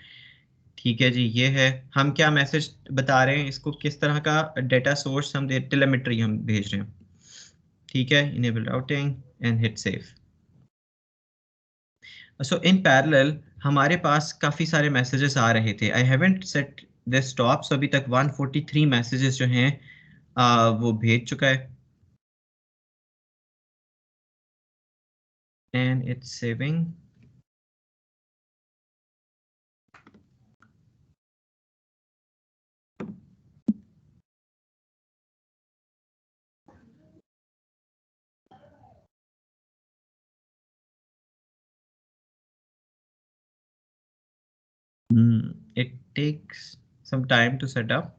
ठीक है जी, ये है. हम क्या मैसेज बता रहे हैं, इसको किस तरह का डेटा सोर्स हम टेलीमेट्री हम भेज रहे हैं. ठीक है, enable routing, and hit save. So in parallel हमारे पास काफ़ी सारे messages आ रहे थे. I haven't set this stop, so अभी तक 143 messages जो हैं वो भेज चुका है. And it's saving. It takes some time to set up.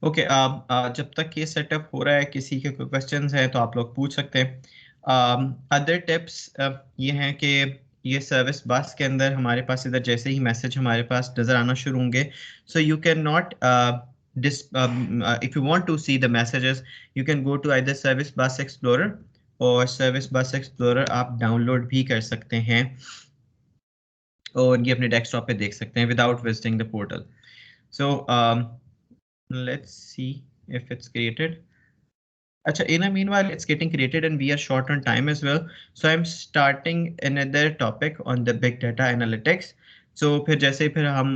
Okay, जब तक ये सेटअप हो रहा है, किसी के कोई क्वेश्चंस है तो आप लोग पूछ सकते हैं. अदर टिप्स ये हैं कि ये सर्विस बस के अंदर हमारे पास इधर जैसे ही मैसेज हमारे पास नज़र आना शुरू होंगे, so you can not if you want to see the messages, you can go to either Service Bus Explorer और Service Bus Explorer आप डाउनलोड भी कर सकते हैं और ये अपने डेस्कटॉप पे देख सकते हैं without visiting the portal. So let's see if it's created. Acha, in the meanwhile, it's getting created and we are short on time as well. So I'm starting another topic on the big data analytics. So फिर जैसे फिर हम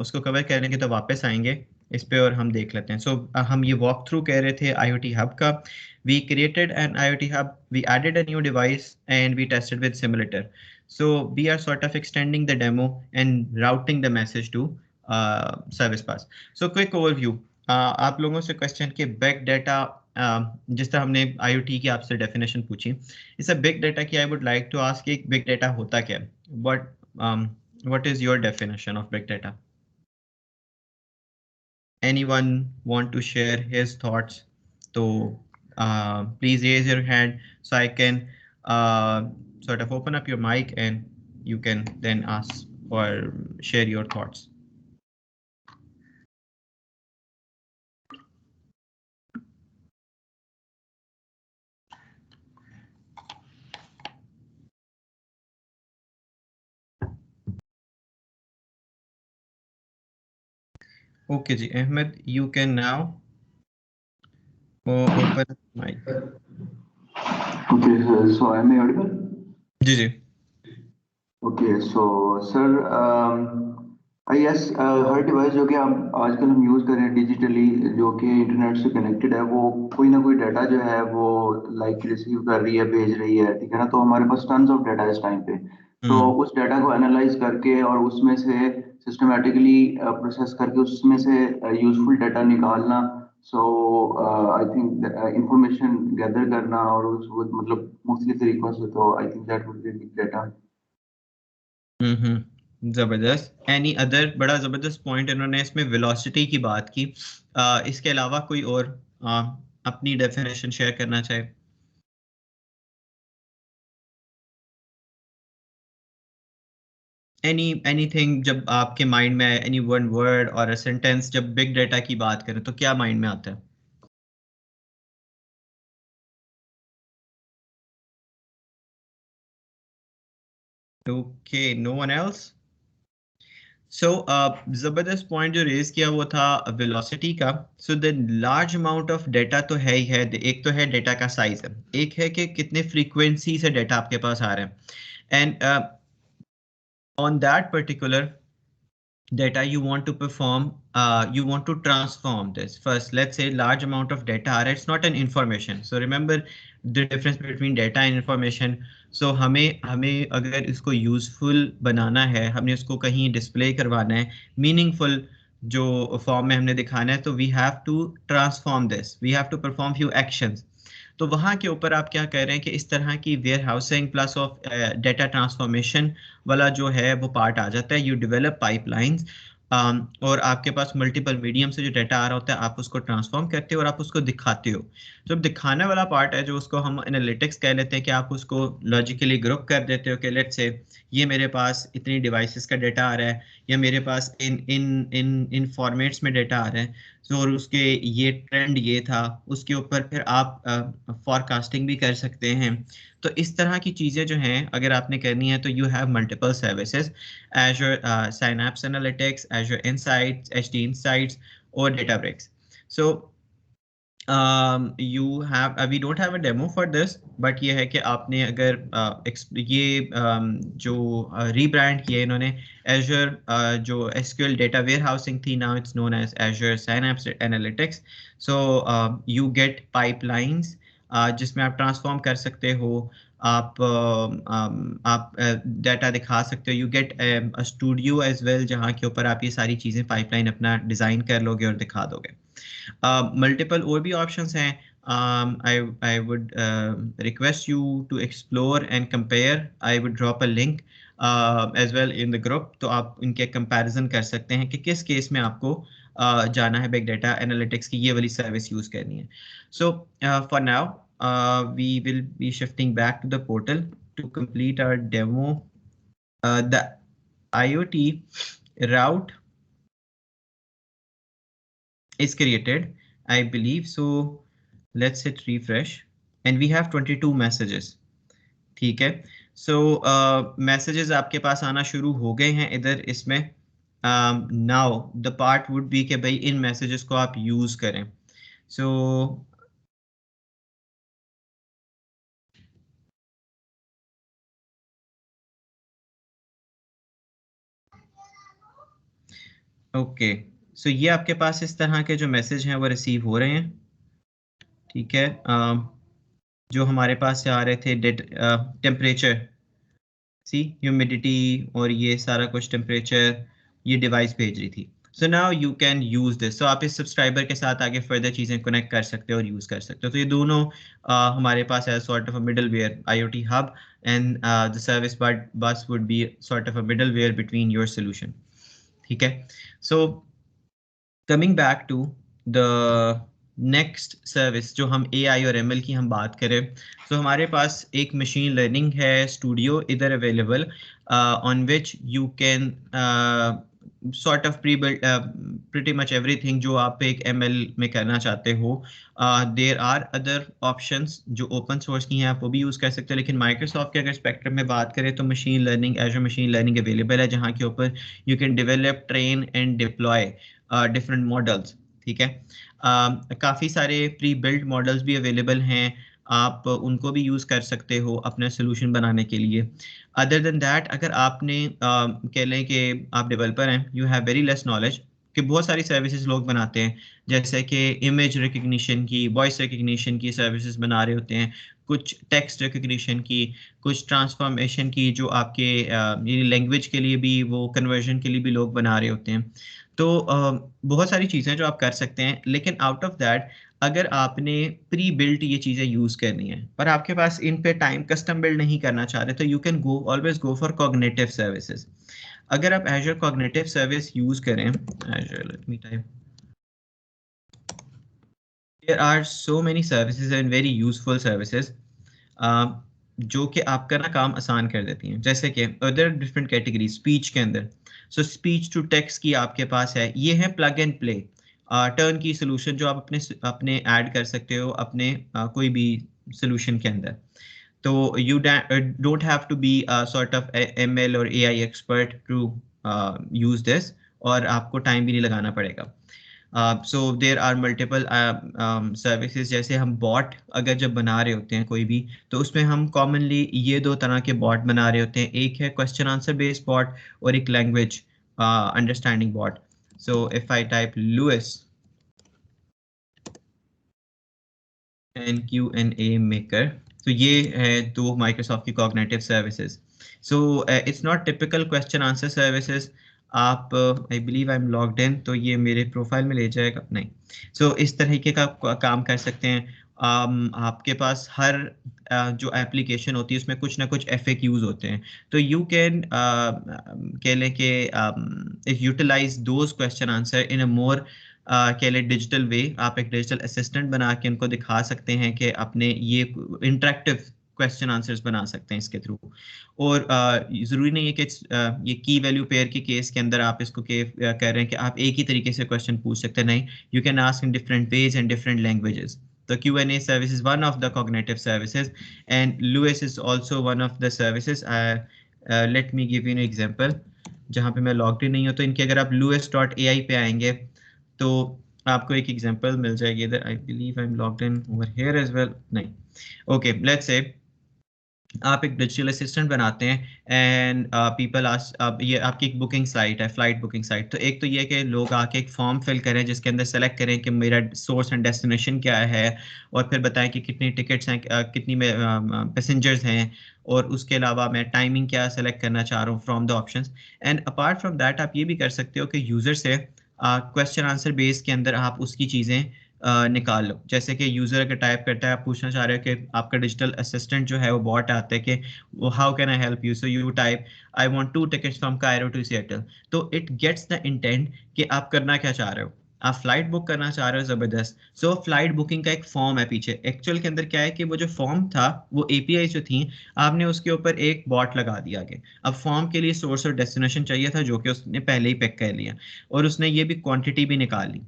उसको cover कर लेंगे तो वापस आएंगे इस पे और हम देख लेते हैं. So हम ये वॉक थ्रू कह रहे थे IoT Hub का. We created an IoT Hub, we added a new device and we tested with simulator. So we are sort of extending the demo and routing the message to Service Bus. So quick overview. आप लोगों से question के big data जिस तरह हमने IoT की आपसे definition पूछी, इस बिग डाटा की I would like to ask कि बिग डाटा होता क्या है? What is your definition of big data? Anyone want to share his thoughts? So please raise your hand so I can sort of open up your mic and you can then ask or share your thoughts. Okay, ji Ahmed, you can now open up mic. Okay, so am I audible? जी जी. Okay, so sir, I guess हर device जो कि हम आजकल हम use कर रहे हैं डिजिटली, जो कि इंटरनेट से कनेक्टेड है, वो कोई ना कोई डाटा जो है वो लाइक रिसीव कर रही है, भेज रही है, ठीक है ना. तो हमारे पास टन्स ऑफ डाटा इस टाइम पे. तो उस डाटा को एनालाइज करके और उसमें से सिस्टमेटिकली प्रोसेस करके उसमें से यूजफुल डाटा निकालना, so I think information gather करना और उसको मतलब मुख्तलिफ तरीकों से, तो I think that would be big data. जबरदस्त. Any other? बड़ा जबरदस्त पॉइंट इन्होंने इसमें वेलोसिटी की बात की. इसके अलावा कोई और अपनी डेफिनेशन शेयर करना चाहे? एनीथिंग जब आपके माइंड में एनी वन वर्ड और अ सेंटेंस जब बिग डाटा की बात करें तो क्या माइंड में आता है? Okay, no one else. So जबरदस्त पॉइंट जो रेज किया वो था वेलोसिटी का. So the large amount of data तो है ही है. एक तो है डाटा का साइज है, एक है कि कितने फ्रीक्वेंसी से डाटा आपके पास आ रहे हैं. And on that particular data you want to perform, you want to transform this. First, let's say large amount of data are, it's not an information. So remember the difference between data and information. So हमें अगर इसको useful बनाना है, हमने उसको कहीं display करवाना है, meaningful जो फॉर्म में हमने दिखाना है, तो we have to transform this, we have to perform few actions. तो वहाँ के ऊपर आप क्या कह रहे हैं कि इस तरह की warehousing plus of data transformation वाला जो है वो पार्ट आ जाता है. यू डेवलप पाइपलाइंस और आपके पास मल्टीपल मीडियम से जो डाटा आ रहा होता है आप उसको ट्रांसफॉर्म करते हो और आप उसको दिखाते हो। तो दिखाने वाला पार्ट है जो उसको हम एनालिटिक्स कह लेते हैं कि आप उसको लॉजिकली ग्रुप कर देते हो कि लेट्स से ये मेरे पास इतनी डिवाइसेस का डाटा आ रहा है या मेरे पास इन इन इन इन फॉर्मेट्स में डाटा आ रहा है। तो और उसके ये ट्रेंड ये था, उसके ऊपर फिर आप फॉरकास्टिंग भी कर सकते हैं। तो इस तरह की चीज़ें जो हैं अगर आपने करनी है तो you have multiple services, Azure Synapse Analytics, Azure Insights, HD Insights, or Databricks. So you have we don't have a demo for this, but ये है कि आपने अगर ये जो rebrand किया इन्होंने Azure जो SQL data warehousing थी, now it's known as Azure Synapse Analytics. So you get pipelines जिसमें आप ट्रांसफॉर्म कर सकते हो, आप डाटा दिखा सकते हो, you get studio as well जहाँ के ऊपर आप ये सारी चीज़ें पाइपलाइन अपना डिज़ाइन कर लोगे और दिखा दोगे। मल्टीपल और भी ऑप्शंस हैं। I would request you to explore and compare. I would drop a link as well in the group, तो आप इनके कंपैरिजन कर सकते हैं कि किस केस में आपको जाना है बिग डाटा एनालिटिक्स की ये वाली सर्विस यूज करनी है। So for now we will be shifting back to the portal to complete our demo. The IoT route is created, I believe. So let's hit refresh and we have 22 messages. ठीक है, so messages आपके पास आना शुरू हो गए हैं इधर इसमें। now the part would be कि भाई इन messages को आप यूज करें। so ओके सो ये आपके पास इस तरह के जो मैसेज हैं वो रिसीव हो रहे हैं। ठीक है, जो हमारे पास से आ रहे थे टेम्परेचर, सी ह्यूमिडिटी और ये सारा कुछ टेम्परेचर ये डिवाइस भेज रही थी। So now you can use this. So आप इस सब्सक्राइबर के साथ आगे फर्दर चीज़ें कनेक्ट कर सकते हो और यूज़ कर सकते हो। तो ये दोनों हमारे पास है sort of a middleware IoT hub and the service bus would be sort of a middleware between your solution. ठीक है, so coming back to the next service जो हम AI और ML की हम बात करें, तो हमारे पास एक मशीन लर्निंग है स्टूडियो इधर available on which you can sort of pre-built pretty much everything जो आप एक ML में करना चाहते हो। there are other options जो open source की हैं, आप वो भी यूज़ कर सकते हो, लेकिन Microsoft के अगर स्पेक्ट्रम में बात करें तो machine learning, Azure machine learning available है जहाँ के ऊपर you can develop, train and deploy different models। ठीक है, काफ़ी सारे प्री बिल्ड मॉडल्स भी अवेलेबल हैं, आप उनको भी यूज़ कर सकते हो अपना सोल्यूशन बनाने के लिए। अदर देन दैट अगर आपने कह लें कि आप डेवलपर हैं, you have very less knowledge कि बहुत सारी सर्विसेज लोग बनाते हैं, जैसे कि इमेज रिकग्निशन की, वॉइस रिकग्निशन की सर्विसेज बना रहे होते हैं, कुछ टेक्स्ट रिकग्निशन की, कुछ ट्रांसफॉर्मेशन की जो आपके लैंग्वेज के लिए भी, वो कन्वर्जन के लिए भी लोग बना रहे होते हैं। तो बहुत सारी चीज़ें जो आप कर सकते हैं, लेकिन आउट ऑफ दैट अगर आपने प्री बिल्ट ये चीज़ें यूज़ करनी है पर आपके पास इन पे टाइम कस्टम बिल्ड नहीं करना चाह रहे, तो you can go always go for cognitive services. अगर आप Azure कॉग्निटिव सर्विस यूज़ करें, Azure, let me type, there are so many services and very useful services जो कि आपका ना काम आसान कर देती हैं। जैसे कि अदर डिफरेंट कैटेगरी स्पीच के अंदर, सो स्पीच टू टेक्स्ट की आपके पास है, ये है प्लग एंड प्ले टर्न की सोल्यूशन जो आप अपने ऐड कर सकते हो अपने कोई भी सोल्यूशन के अंदर। तो you don't have to be sort of ML और AI expert to use this, और आपको टाइम भी नहीं लगाना पड़ेगा। So there are multiple services, जैसे हम बॉट अगर जब बना रहे होते हैं कोई भी, तो उसमें हम कॉमनली ये दो तरह के बॉट बना रहे होते हैं, एक है क्वेश्चन आंसर बेस्ड बॉट और एक language understanding bot. So if I type Lewis and Q&A maker, तो ये है दो Microsoft की cognitive services. So it's not typical question answer services. आप I believe I'm logged in, तो ये मेरे प्रोफाइल में ले जाएगा नहीं। So इस तरीके का काम कर सकते हैं। आपके पास हर जो एप्लीकेशन होती है उसमें कुछ ना कुछ FAQs होते हैं, तो यू कैन कह लें कि utilize those question answer in a more कह लें डिजिटल वे। आप एक डिजिटल असिस्टेंट बना के उनको दिखा सकते हैं कि अपने ये इंटरेक्टिव क्वेश्चन आंसर्स बना सकते हैं इसके थ्रू। और ज़रूरी नहीं है कि ये की वैल्यू पेयर के केस के अंदर आप इसको कह रहे हैं कि आप एक ही तरीके से क्वेश्चन पूछ सकते हैं, नहीं, you can ask in different ways and different languages. The Q&A service is one of the cognitive services, and LUIS is also one of the services. Let me give you an example. जहाँ पे मैं logged in नहीं हूँ, तो इनके अगर आप luis.ai पे आएंगे तो आपको एक एग्जांपल मिल जाएगी इधर। I believe I am logged in over here as well, नहीं, ओके, लेट्स से आप एक डिजिटल असिस्टेंट बनाते हैं एंड पीपल ये आपकी एक बुकिंग साइट है, फ्लाइट बुकिंग साइट। तो एक तो ये कि लोग आके एक फॉर्म फिल करें जिसके अंदर सेलेक्ट करें कि मेरा सोर्स एंड डेस्टिनेशन क्या है, और फिर बताएं कि कितनी टिकट्स हैं, कितनी पैसेंजर्स हैं, और उसके अलावा मैं टाइमिंग क्या सेलेक्ट करना चाह रहा हूँ from the options. And apart from that आप ये भी कर सकते हो कि यूज़र से क्वेश्चन आंसर बेस के अंदर आप उसकी चीज़ें निकाल लो। जैसे कि यूज़र अगर टाइप करता है, आप पूछना चाह रहे हो कि आपका डिजिटल असिस्टेंट जो है वो बॉट आता है कि how can I help you, so you type I want 2 tickets from Cairo to Seattle, तो इट गेट्स द इंटेंट कि आप करना क्या चाह रहे हो। आप फ्लाइट बुक करना चाह रहे हो, ज़बरदस्त। सो फ्लाइट बुकिंग का एक फॉर्म है पीछे। एक्चुअल के अंदर क्या है कि वो जो फॉर्म था, वो API जो थी, आपने उसके ऊपर एक बॉट लगा दिया आगे। अब फॉर्म के लिए सोर्स और डेस्टिनेशन चाहिए था, जो कि उसने पहले ही पिक कर लिया, और उसने ये भी क्वांटिटी भी निकाल ली।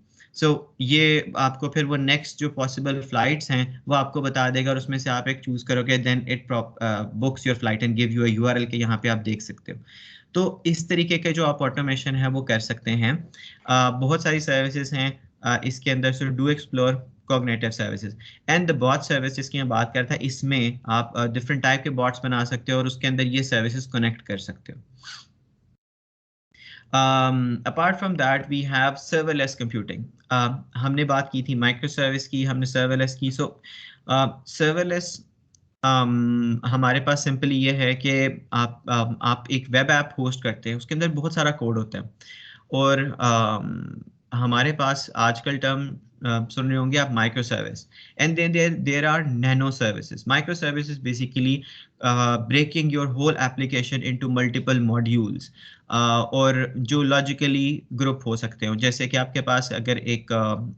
ये आपको फिर वो नेक्स्ट जो पॉसिबल फ्लाइट्स हैं वो आपको बता देगा, और उसमें से आप एक चूज करोगे, then it books your flight and give you a URL के यहाँ पे आप देख सकते हो। तो इस तरीके के जो आप ऑटोमेशन है वो कर सकते हैं। बहुत सारी सर्विसेज हैं इसके अंदर, so do explore cognitive services and the bot service जिसकी मैं बात करता, इसमें आप डिफरेंट टाइप के बॉट्स बना सकते हो और उसके अंदर ये सर्विसेज कनेक्ट कर सकते हो। Apart from that, we have serverless computing. हमने बात की थी माइक्रो सर्विस की, हमने सर्वरलेस की। सो सर्वरलेस हमारे पास सिंपली ये है कि आप एक वेब ऐप होस्ट करते हैं, उसके अंदर बहुत सारा कोड होता है, और हमारे पास आजकल टर्म सुन रहे होंगे आप micro service, and then there are nano services. Micro services basically breaking your whole application into multiple modules, और जो लॉजिकली ग्रुप हो सकते हो। जैसे कि आपके पास अगर एक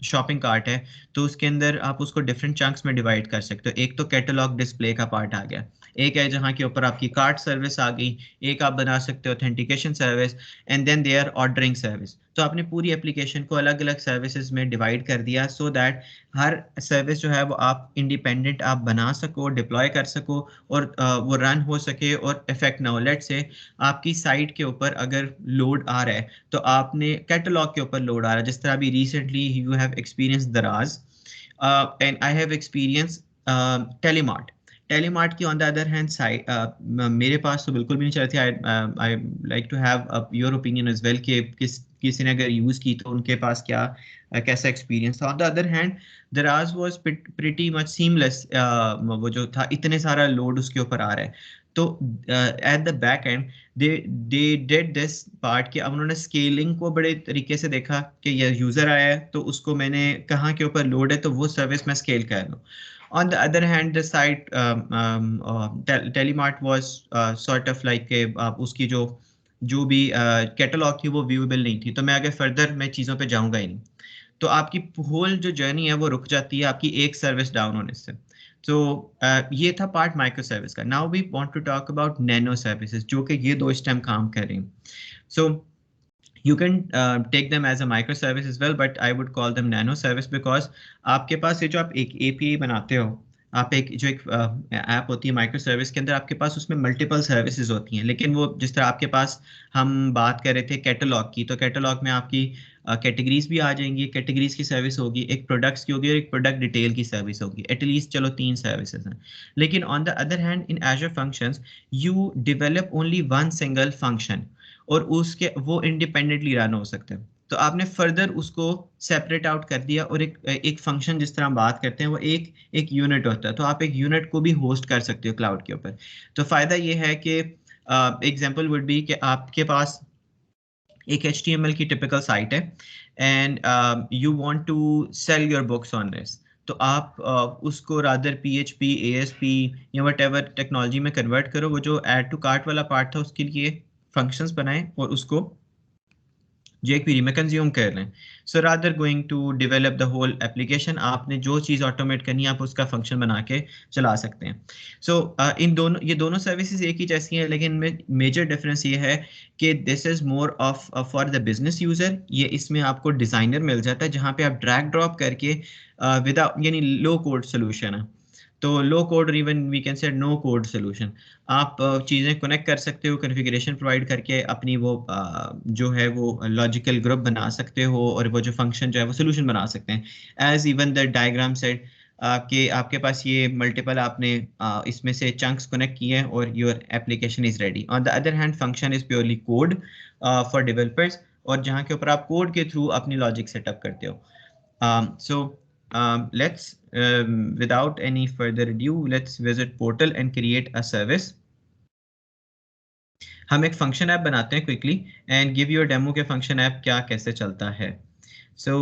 शॉपिंग कार्ट है, तो उसके अंदर आप उसको डिफरेंट चंक्स में डिवाइड कर सकते हो। एक तो कैटलॉग डिस्प्ले का पार्ट आ गया, एक है जहाँ के ऊपर आपकी कार्ट सर्विस आ गई, एक आप बना सकते हो authentication service, and then there ordering service. तो आपने पूरी एप्लीकेशन को अलग अलग सर्विसेज में डिवाइड कर दिया, सो दैट हर सर्विस जो है वो आप इंडिपेंडेंट आप बना सको, डिप्लॉय कर सको, और वो रन हो सके और इफेक्ट ना हो। लेट से आपकी साइट के ऊपर अगर लोड आ रहा है, तो आपने कैटलॉग के ऊपर लोड आ रहा है, जिस तरह अभी recently you have experience Daraz and I have experience Telemart. Telemart की on the other hand side मेरे पास तो बिल्कुल भी नहीं चल रही थी। I like to have your opinion as well कि किसी ने अगर यूज़ की तो उनके पास क्या कैसा एक्सपीरियंस था। ऑन द अदर हैंड दराज वाज प्रिटी मच सीमलेस, वो जो था इतने सारा लोड उसके ऊपर आ रहा है, तो at the back and they did this part कि अब उन्होंने स्केलिंग को बड़े तरीके से देखा कि ये यूज़र आया है तो उसको मैंने कहाँ के ऊपर लोड है तो वो सर्विस मैं स्केल कर लूँ। On the other hand, the site Telemart was sort of like उसकी जो भी कैटलॉग थी वो व्यूएबल नहीं थी, तो मैं अगर फर्दर मैं चीज़ों पे जाऊंगा ही नहीं, तो आपकी होल जो जर्नी है वो रुक जाती है आपकी एक सर्विस डाउन होने से। तो ये था पार्ट माइक्रो सर्विस का। Now we want to talk about nano services, जो कि ये दो इस टाइम काम कर रही हैं। सो you can take them as a microservice as well, but I would call them nano service because आपके पास ये जो आप एक API बनाते हो, आप एक जो एक ऐप होती है माइक्रो सर्विस के अंदर, आपके पास उसमें मल्टीपल सर्विसेज होती हैं, लेकिन वो जिस तरह आपके पास हम बात कर रहे थे कैटलॉग की, तो कैटलॉग में आपकी कैटेगरीज भी आ जाएंगी, कैटेगरीज की सर्विस होगी, एक प्रोडक्ट्स की होगी और एक प्रोडक्ट डिटेल की सर्विस होगी, एटलीस्ट चलो 3 सर्विसेज हैं। लेकिन on the other hand in Azure functions you develop only one single function, और उसके वो इंडिपेंडेंटली रन हो सकते हैं। तो आपने फर्दर उसको सेपरेट आउट कर दिया, और एक फंक्शन जिस तरह हम बात करते हैं वो एक यूनिट होता है, तो आप एक यूनिट को भी होस्ट कर सकते हो क्लाउड के ऊपर। तो फायदा ये है कि एग्जांपल वुड बी कि आपके पास एक HTML की टिपिकल साइट है and you want to sell your books on this, तो आप उसको रादर PHP ASP या whatever टेक्नोलॉजी में कन्वर्ट करो, वो जो ऐड टू कार्ट वाला पार्ट था उसके लिए फंक्शंस बनाएं और उसको jQuery में कंज्यूम कर लें. So rather going to develop the whole application, आपने जो चीज़ ऑटोमेट करनी है आप उसका फंक्शन बना के चला सकते हैं. सो ये दोनों सर्विसेज एक ही जैसी हैं, लेकिन मेजर डिफरेंस ये है कि this is more of for the business user. ये इसमें आपको डिज़ाइनर मिल जाता है जहाँ पे आप ड्रैग ड्रॉप करके विदाउट, यानी लो कोड सोल्यूशन है. तो लो कोड और even we can say no code solution, आप चीज़ें कनेक्ट कर सकते हो, कॉन्फ़िगरेशन प्रोवाइड करके अपनी वो जो है वो लॉजिकल ग्रुप बना सकते हो और वो जो फंक्शन जो है वो सोल्यूशन बना सकते हैं. As even the diagram set कि आपके पास ये मल्टीपल आपने इसमें से चंक्स कनेक्ट किए हैं और your application is ready. On the other hand function is purely code for developers, और जहाँ के ऊपर आप कोड के थ्रू अपनी लॉजिक सेटअप करते हो. Let's without any further ado, let's visit portal and create a service. हम एक फंक्शन ऐप बनाते हैं quickly and give you a demo के फंक्शन ऐप क्या कैसे चलता है. सो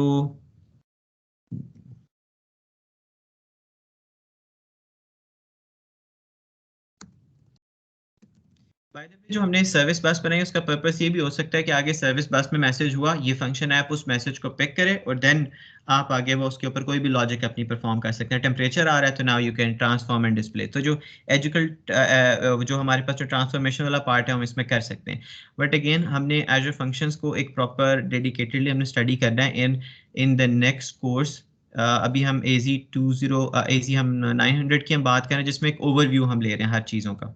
बाय द वे जो हमने सर्विस बस बनाई उसका पर्पस ये भी हो सकता है कि आगे सर्विस बस में मैसेज हुआ, ये फंक्शन ऐप उस मैसेज को पिक करे और देन आप आगे वो उसके ऊपर कोई भी लॉजिक अपनी परफॉर्म कर सकते हैं. टेम्परेचर आ रहा है तो now you can transform and display. तो जो जो हमारे पास जो ट्रांसफॉर्मेशन वाला पार्ट है हम इसमें कर सकते हैं. बट अगेन हमने एजर फंक्शंस को एक प्रॉपर डेडिकेटेडली हमने स्टडी करना है इन द नेक्स्ट कोर्स. अभी हम AZ हम 900 की हम बात कर रहे हैं जिसमें एक ओवरव्यू हम ले रहे हैं हर चीज़ों का.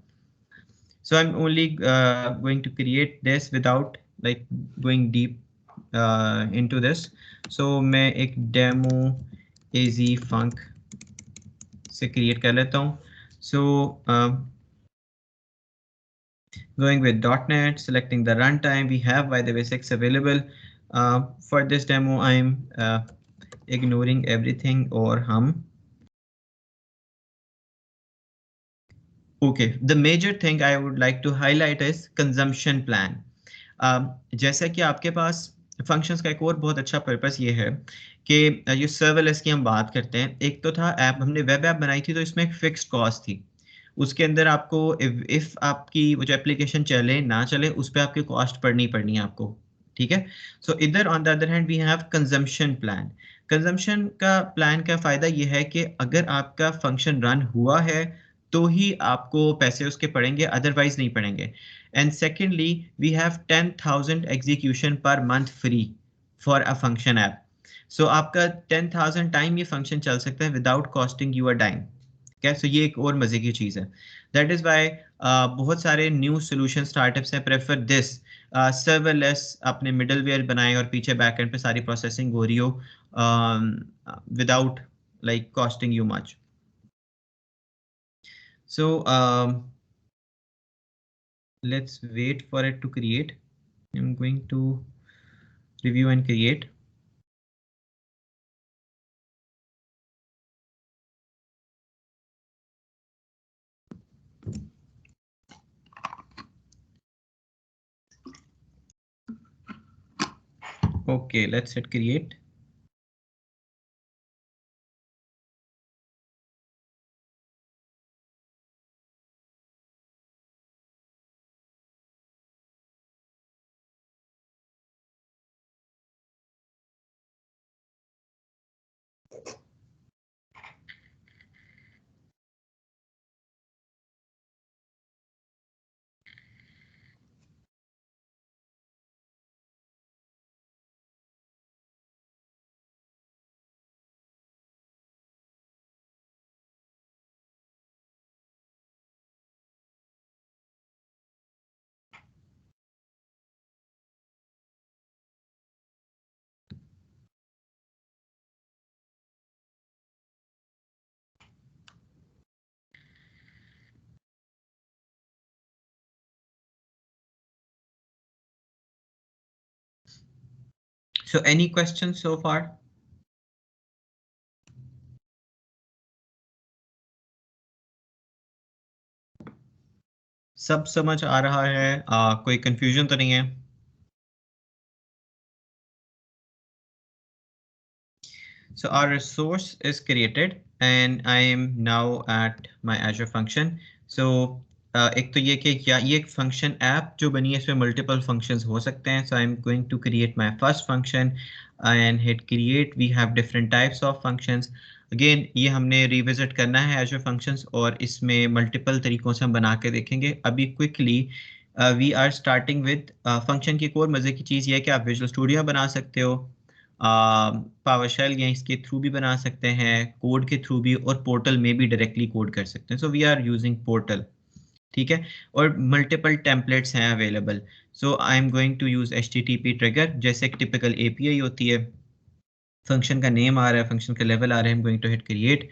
So I'm only going to create this without like going deep into this. So मैं एक demo AZ funk से create कर लेता हूँ. So going with .NET, selecting the runtime, we have by the way 6 available. For this demo, I'm ignoring everything और हम Okay, the major thing I would like to highlight is consumption plan. जैसा कि आपके पास functions का एक और बहुत अच्छा पर्पस ये है कि ये सर्वलेस की हम बात करते हैं. एक तो था ऐप, हमने वेब ऐप बनाई थी तो इसमें एक फिक्स्ड कॉस्ट थी. उसके अंदर आपको इफ आपकी वो जो एप्लीकेशन चले ना चले उस पर आपकी कॉस्ट पड़नी है आपको. ठीक है. सो इधर on the other hand we have consumption plan. Consumption का प्लान का फ़ायदा ये है कि अगर आपका फंक्शन रन हुआ है तो ही आपको पैसे उसके पड़ेंगे, अदरवाइज नहीं पड़ेंगे. And secondly we have 10,000 execution per month free for a function app. So आपका 10,000 टाइम ये फंक्शन चल सकता है without costing you a dime. So ये एक और मजे की चीज़ है. दैट इज़ वाई बहुत सारे न्यू सोल्यूशन स्टार्टअप्स हैं प्रेफर दिस सर्वरलेस, अपने मिडलवेयर बनाए और पीछे बैकएंड पे सारी प्रोसेसिंग हो रही हो without like costing you much. So let's wait for it to create. I'm going to review and create. Okay, let's hit create. So any questions so far? सब समझ आ रहा है? कोई कंफ्यूजन तो नहीं है? So our resource is created and I am now at my Azure function. So एक तो ये कि क्या ये एक function app जो बनी है इसमें multiple functions हो सकते हैं. So I'm going to create my first function and hit create. We have different types of functions. Again ये हमने revisit करना है Azure functions और इसमें multiple तरीकों से हम बना के देखेंगे. अभी quickly we are starting with function की core मजे की चीज़ ये है कि आप Visual Studio बना सकते हो, PowerShell या इसके थ्रू भी बना सकते हैं, कोड के थ्रू भी, और पोर्टल में भी डायरेक्टली कोड कर सकते हैं. So we are using portal, ठीक है, और मल्टीपल टेम्पलेट्स हैं available. So I am going to use HTTP trigger, जैसे एक टिपिकल API होती है. फंक्शन का नेम आ रहा है, फंक्शन का लेवल आ रहा है. I am going to hit create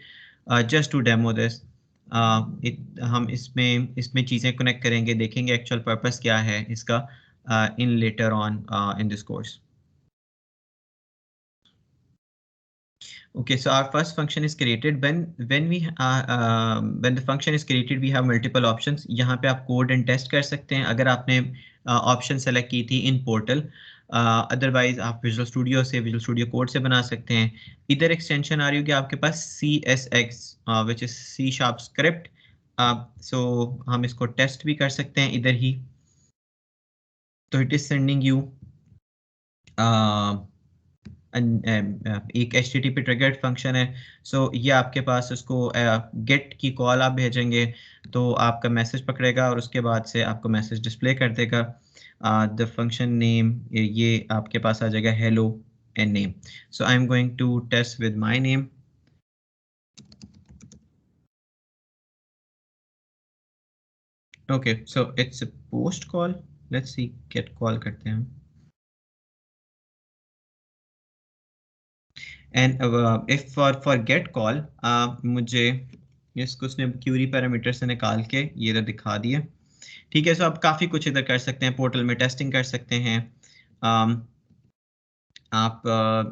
just to demo this. हम इसमें चीज़ें कनेक्ट करेंगे, देखेंगे एक्चुअल पर्पस क्या है इसका in later on in this course. Okay, so our first function is created. When the function is created, we have multiple options. यहाँ पे आप code and test कर सकते हैं अगर आपने option select की थी in portal. Otherwise आप Visual Studio से, Visual Studio Code से बना सकते हैं. इधर extension आ रही होगी आपके पास CSX, which is C# script. So हम इसको test भी कर सकते हैं इधर ही. तो it is sending you एक HTTP ट्रिगर्ड फंक्शन है. सो ये आपके पास उसको गेट की कॉल आप भेजेंगे तो आपका मैसेज पकड़ेगा और उसके बाद से आपको मैसेज डिस्प्ले कर देगा. द फंक्शन नेम ये आपके पास आ जाएगा hello and name. So I am going to test with my name. Okay, so it's a post call. Let's see, get call करते हैं. And if for get call मुझे इसको उसने क्यूरी पैरामीटर से निकाल के ये इधर दिखा दिया, ठीक है. सो आप काफ़ी कुछ इधर कर सकते हैं. पोर्टल में टेस्टिंग कर सकते हैं. आप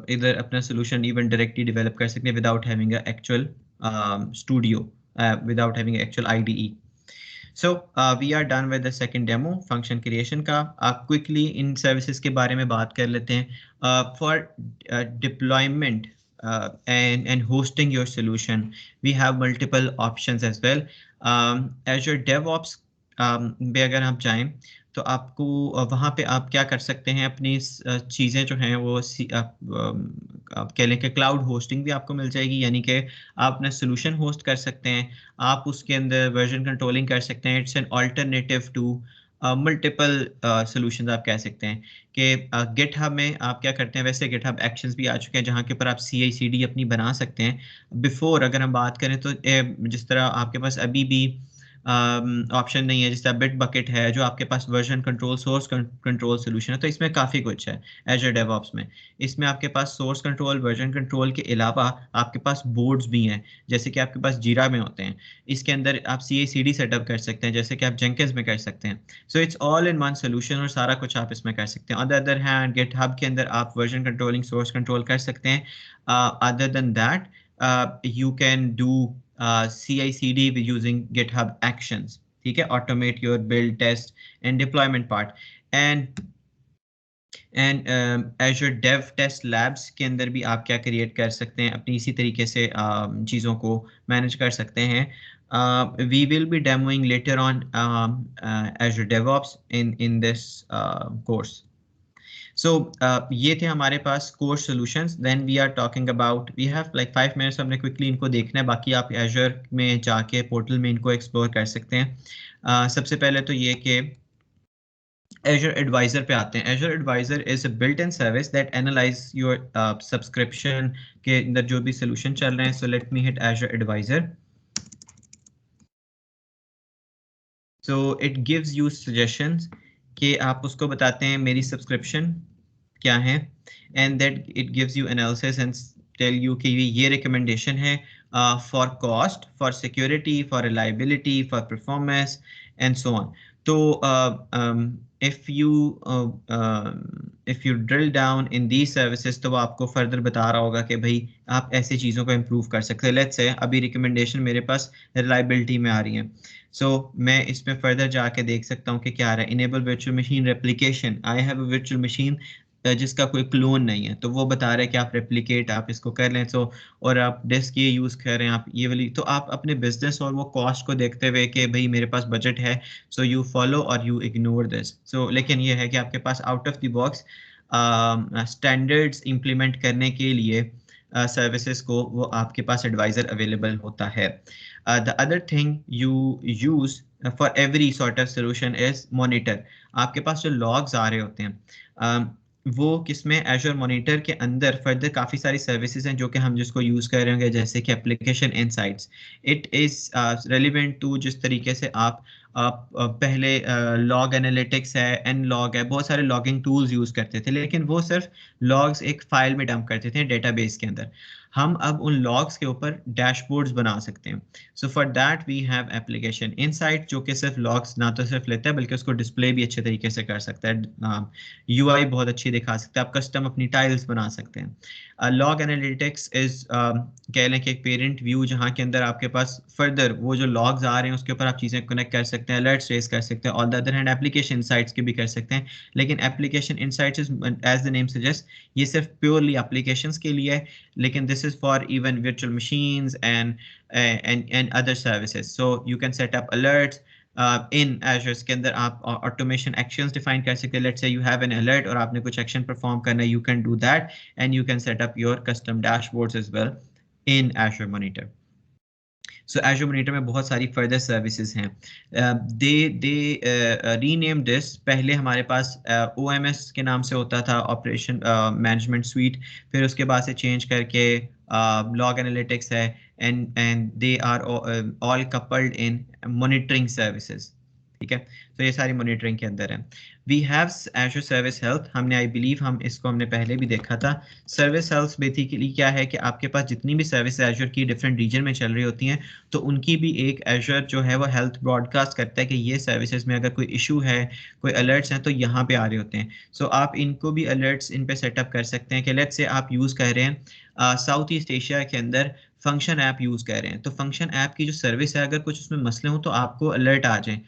इधर अपना सोल्यूशन इवन डायरेक्टली डेवलप कर सकते हैं without having a actual studio, without having actual IDE. So we are done with the second demo function creation का. आप quickly इन services के बारे में बात कर लेते हैं. For deployment and hosting your solution, we have multiple options as well. Azure DevOps में अगर आप जाएं तो आपको वहाँ पे आप क्या कर सकते हैं, अपनी चीज़ें जो हैं वो आप कह लें कि क्लाउड होस्टिंग भी आपको मिल जाएगी, यानी कि आप अपना सोल्यूशन होस्ट कर सकते हैं. आप उसके अंदर वर्जन कंट्रोलिंग कर सकते हैं. It's an alternative to multiple solutions. आप कह सकते हैं कि GitHub में आप क्या करते हैं, वैसे GitHub एक्शंस भी आ चुके हैं जहाँ के ऊपर आप CI/CD अपनी बना सकते हैं. बिफोर अगर हम बात करें तो जिस तरह आपके पास अभी भी ऑप्शन नहीं है, जिस तरह Bitbucket है जो आपके पास version control, source control solution है, तो इसमें काफ़ी कुछ है Azure DevOps में. इसमें आपके पास सोर्स कंट्रोल, वर्जन कंट्रोल के अलावा आपके पास बोर्ड्स भी हैं जैसे कि आपके पास जीरा में होते हैं. इसके अंदर आप CI/CD सेटअप कर सकते हैं जैसे कि आप Jenkins में कर सकते हैं. So it's all in one solution और सारा कुछ आप इसमें कर सकते हैं. On the other hand GitHub के अंदर आप वर्जन कंट्रोलिंग, सोर्स कंट्रोल कर सकते हैं. Other than that you can do CI/CD with using GitHub Actions, ठीक है, automate your build, test and deployment part. And Azure Dev Test Labs के अंदर भी आप क्या क्रिएट कर सकते हैं, अपनी इसी तरीके से चीज़ों को मैनेज कर सकते हैं. We will be demoing later on Azure DevOps in this course. So ये थे हमारे पास core solutions. Then we are talking about, we have like 5 minutes, हमने quickly इनको देखना है, बाकी आप Azure में जाके पोर्टल में इनको एक्सप्लोर कर सकते हैं. सबसे पहले तो ये कि Azure Advisor पे आते हैं. Azure Advisor is a built-in service that analyze your subscription के अंदर जो भी solution चल रहे हैं. So let me hit Azure Advisor. So it gives you suggestions कि आप उसको बताते हैं मेरी सब्सक्रिप्शन क्या है, and that it gives you analysis and tell you कि ये रिकमेंडेशन है for cost, for security, for reliability, for performance and so on. तो if you drill down in these services तो वो आपको फर्दर बता रहा होगा कि भाई आप ऐसी चीज़ों को इम्प्रूव कर सकते हैं. लेट्स से अभी रिकमेंडेशन मेरे पास रिलायबिलिटी में आ रही है. सो मैं इसमें फर्दर जाके देख सकता हूँ कि क्या आ रहा है. Enable virtual machine replication. I have a virtual machine जिसका कोई क्लोन नहीं है, तो वो बता रहे हैं कि आप रेप्लिकेट आप इसको कर लें, तो और आप डिस्क ये यूज़ कर रहे हैं आप ये वाली, तो आप अपने बिजनेस और वो कॉस्ट को देखते हुए कि भाई मेरे पास बजट है, सो यू फॉलो और यू इग्नोर दिस। सो लेकिन ये है कि आपके pass out of the box standards implement करने के लिए सर्विसेज को वो आपके पास एडवाइजर अवेलेबल होता है। The other thing you use for every sort of solution is monitor. आपके पास जो लॉग्स आ रहे होते हैं वो किसमें, एजर मॉनिटर के अंदर फर्दर काफ़ी सारी सर्विसेज हैं जो कि हम जिसको यूज़ कर रहे होंगे, जैसे कि application insights. It is relevant to जिस तरीके से आप पहले लॉग एनालिटिक्स है, एन लॉग है, बहुत सारे लॉगिंग टूल्स यूज़ करते थे, लेकिन वो सिर्फ लॉग्स एक फाइल में डंप करते थे डेटाबेस के अंदर। हम अब उन लॉग्स के ऊपर डैशबोर्ड्स बना सकते हैं। So for that we have application insight, जो कि सिर्फ लॉग्स ना तो सिर्फ लेता है बल्कि उसको डिस्प्ले भी अच्छे तरीके से कर सकता है, यूआई बहुत अच्छी दिखा सकते हैं, आप कस्टम अपनी टाइल्स बना सकते हैं। लॉग एनालिटिक्स इज कह लें कि एक पेरेंट व्यू जहाँ के अंदर आपके पास फर्दर वो जो लॉग्स आ रहे हैं उसके ऊपर आप चीज़ें कनेक्ट कर सकते हैं, अलर्ट्स रेज कर सकते हैं। On the other hand application insights के भी कर सकते हैं, लेकिन application insights as the name suggest ये सिर्फ प्योरली एप्लीकेशंस के लिए है, लेकिन this is for even virtual machines and other services. So you can set up alerts in Azure के अंदर आप automation actions define कर सकते हैं। Let's say you have an alert और आपने कुछ action perform करना है, you can do that and you can set up your custom dashboards as well in Azure Monitor. So Azure Monitor में बहुत सारी further services हैं। They renamed this, पहले हमारे पास OMS के नाम से होता था, Operation Management Suite, फिर उसके बाद से change करके log analytics है, and they are all coupled in monitoring services। ठीक है, तो ये सारी मॉनिटरिंग के अंदर है। We have Azure service health, हमने आई बिलीव हमने पहले भी देखा था। सर्विस हेल्थ बेसिकली क्या है कि आपके पास जितनी भी सर्विस Azure की डिफरेंट रीजन में चल रही होती हैं, तो उनकी भी एक Azure जो है वो हेल्थ ब्रॉडकास्ट करता है कि ये सर्विसेज में अगर कोई इशू है, कोई अलर्ट्स हैं, तो यहाँ पे आ रहे होते हैं। सो आप इनको भी अलर्ट्स इन पे सेटअप कर सकते हैं कि लेट्स से आप यूज़ कर रहे हैं साउथ ईस्ट एशिया के अंदर फंक्शन ऐप यूज़ कर रहे हैं, तो फंक्शन ऐप की जो सर्विस है अगर कुछ उसमें मसले हों तो आपको अलर्ट आ जाए।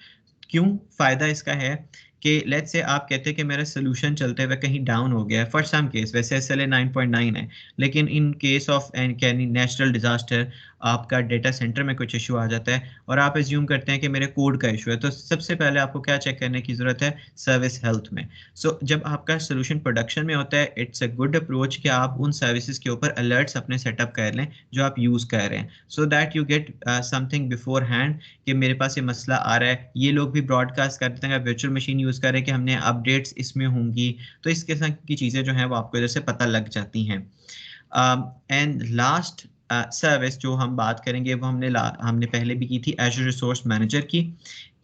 क्यों फ़ायदा इसका है कि लेट्स से आप कहते हैं कि मेरा सोल्यूशन चलते हुए कहीं डाउन हो गया है, फॉर सम केस वैसे SLA 9.9 है, लेकिन in case of any natural disaster आपका डेटा सेंटर में कुछ इशू आ जाता है और आप एज्यूम करते हैं कि मेरे कोड का इशू है, तो सबसे पहले आपको क्या चेक करने की ज़रूरत है, सर्विस हेल्थ में। सो जब आपका सोल्यूशन प्रोडक्शन में होता है, इट्स अ गुड अप्रोच कि आप उन सर्विसेज के ऊपर अलर्ट्स अपने सेटअप कर लें जो आप यूज़ कर रहे हैं, so that you get something before hand कि मेरे पास ये मसला आ रहा है। ये लोग भी ब्रॉडकास्ट कर देते हैं, अगर वर्चुअल मशीन यूज़ करें कि हमने अपडेट्स इसमें होंगी, तो इस किस्म की चीज़ें जो हैं वो आपको इधर से पता लग जाती हैं। एंड लास्ट सर्विस जो हम बात करेंगे वो हमने पहले भी की थी, Azure Resource Manager की।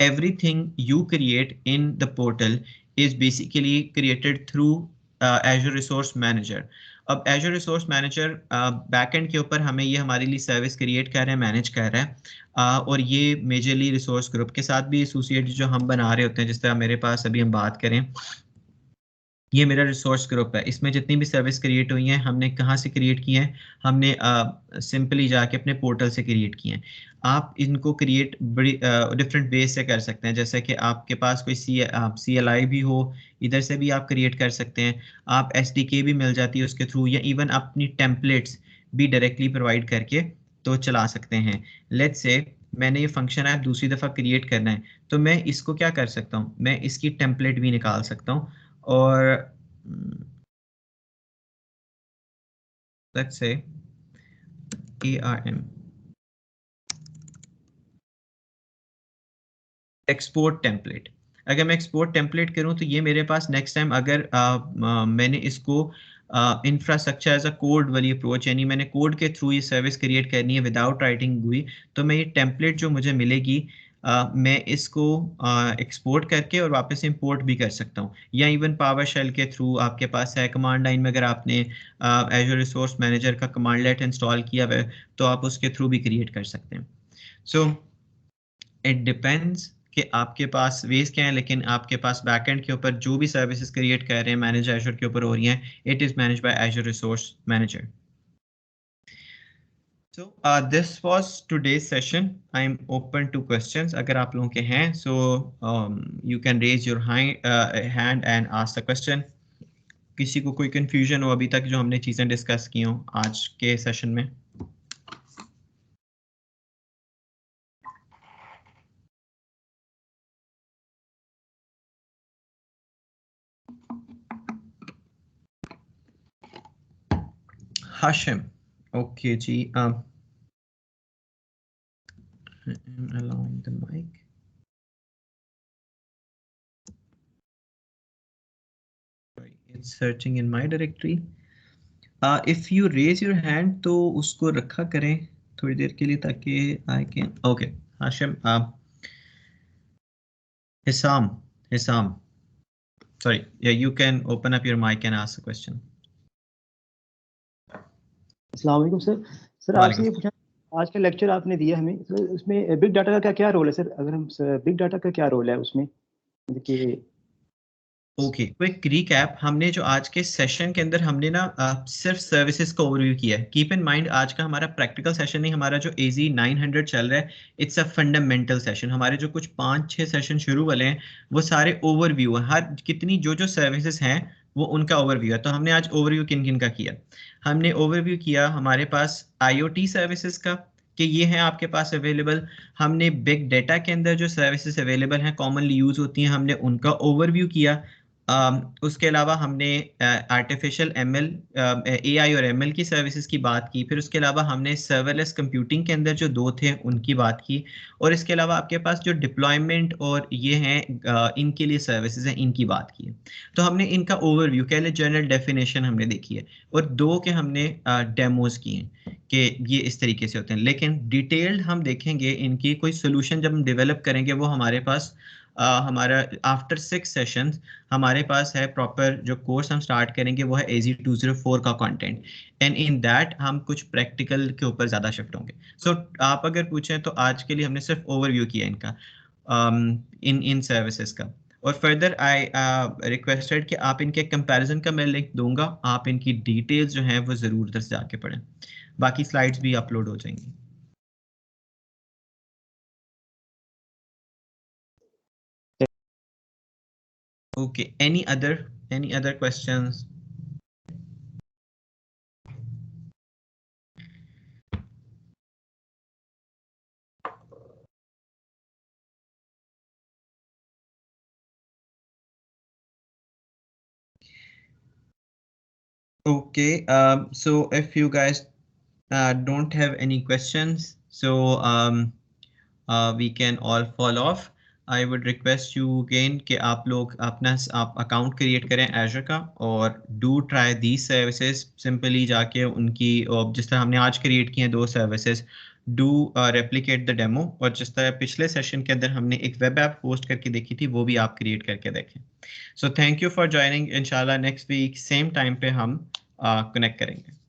Everything you create in the portal is basically created through Azure Resource Manager। अब Azure Resource Manager बैकएंड के ऊपर हमें ये हमारे लिए सर्विस क्रिएट कर रहे हैं, मैनेज कर रहा है, और ये मेजरली रिसोर्स ग्रुप के साथ भी एसोसिएट जो हम बना रहे होते हैं, जिस तरह मेरे पास अभी हम बात करें, ये मेरा रिसोर्स ग्रुप है, इसमें जितनी भी सर्विस क्रिएट हुई हैं हमने कहाँ से क्रिएट की हैं, हमने सिंपली जाके अपने पोर्टल से क्रिएट किए हैं। आप इनको क्रिएट बड़ी डिफरेंट वेज से कर सकते हैं, जैसे कि आपके पास कोई CLI भी हो, इधर से भी आप क्रिएट कर सकते हैं, आप SDK भी मिल जाती है उसके थ्रू, या इवन अपनी टेम्पलेट्स भी डायरेक्टली प्रोवाइड करके तो चला सकते हैं। लेट्स से मैंने ये फंक्शन ऐप दूसरी दफ़ा क्रिएट करना है, तो मैं इसको क्या कर सकता हूँ, मैं इसकी टेम्पलेट भी निकाल सकता हूँ, और let's say ARM export template. अगर मैं एक्सपोर्ट टेम्पलेट करूं तो ये मेरे पास नेक्स्ट टाइम अगर मैंने इसको इंफ्रास्ट्रक्चर एज अ कोड वाली अप्रोच, यानी मैंने कोड के थ्रू ये सर्विस क्रिएट करनी है विदाउट राइटिंग हुई, तो मैं ये टेम्पलेट जो मुझे मिलेगी मैं इसको एक्सपोर्ट करके और वापस इंपोर्ट भी कर सकता हूँ, या इवन पावर शेल के थ्रू आपके पास है, कमांड लाइन में अगर आपने Azure Resource Manager का कमांडलेट इंस्टॉल किया हुआ है तो आप उसके थ्रू भी क्रिएट कर सकते हैं। सो इट डिपेंड्स कि आपके पास वेज क्या है, लेकिन आपके पास बैकएंड के ऊपर जो भी सर्विसेज क्रिएट कर रहे हैं मैनेज Azure के ऊपर हो रही हैं, it is manage by Azure Resource Manager। So this was today's session. I am open to questions. अगर आप लोगों के हैं, so you can raise your hand and ask the question. किसी को कोई कंफ्यूजन हो अभी तक जो हमने चीजें डिस्कस की हो आज के सेशन में? हाशिम, ओके जी, allowing the mic. It's searching in my directory. If you raise your hand तो उसको रखा करें थोड़ी देर के लिए ताकि I can. Okay, Hashim, Hissam, sorry, yeah, you can open up your mic and ask a question. अस्सलाम वालेकुम सर आपसे ये पूछा, आज का लेक्चर आपने दिया हमें, तो उसमें बिग डाटा का क्या रोल है सर? अगर हम बिग डाटा का क्या रोल है उसमें कि ओके, क्विक रिकैप। हमने जो आज के सेशन के अंदर हमने ना सिर्फ सर्विसेज का ओवरव्यू किया है। कीप इन माइंड आज का हमारा प्रैक्टिकल सेशन नहीं, हमारा जो AZ 900 चल रहा है इट्स अ फंडामेंटल सेशन। हमारे जो कुछ 5-6 सेशन शुरू वाले हैं वो सारे ओवरव्यू है, हर कितनी जो सर्विसेज हैं वो उनका ओवरव्यू है। तो हमने आज ओवरव्यू किन किन का किया? हमने ओवरव्यू किया हमारे पास IoT सर्विसेज का कि ये हैं आपके पास अवेलेबल। हमने बिग डेटा के अंदर जो सर्विसेज अवेलेबल हैं कॉमनली यूज होती हैं हमने उनका ओवरव्यू किया। उसके अलावा हमने आर्टिफिशियल ML AI और ML की सर्विसेज की बात की। फिर उसके अलावा हमने सर्वरलेस कंप्यूटिंग के अंदर जो 2 थे उनकी बात की। और इसके अलावा आपके पास जो डिप्लॉयमेंट और ये हैं इनके लिए सर्विसेज हैं इनकी बात की है। तो हमने इनका ओवरव्यू कह लें जनरल डेफिनेशन हमने देखी है और 2 के हमने डेमोज किए हैं कि ये इस तरीके से होते हैं। लेकिन डिटेल्ड हम देखेंगे इनकी कोई सोल्यूशन जब हम डेवलप करेंगे वो हमारे पास हमारा आफ्टर 6 सेशंस हमारे पास है प्रॉपर जो कोर्स हम स्टार्ट करेंगे वो है AZ 204 का कंटेंट एंड इन दैट हम कुछ प्रैक्टिकल के ऊपर ज़्यादा शिफ्ट होंगे। सो आप अगर पूछें तो आज के लिए हमने सिर्फ ओवरव्यू किया इनका इन सर्विसेज का। और फर्दर आई रिक्वेस्टेड कि आप इनके कंपैरिजन का मैं लिंक दूंगा, आप इनकी डिटेल्स जो हैं वो ज़रूर उधर से जाके पढ़ें। बाकी स्लाइड्स भी अपलोड हो जाएंगी। Okay, any other questions? Okay, so if you guys don't have any questions, so we can all fall off. I would request you again कि आप लोग अपना अकाउंट क्रिएट करें Azure का और do try these services। Simply जाके उनकी जिस तरह हमने आज क्रिएट किए हैं 2 services, do replicate the demo। और जिस तरह पिछले सेशन के अंदर हमने एक वेब ऐप होस्ट करके देखी थी वो भी आप क्रिएट करके देखें। So thank you for joining. इंशाल्लाह नेक्स्ट वीक सेम टाइम पे हम कनेक्ट करेंगे।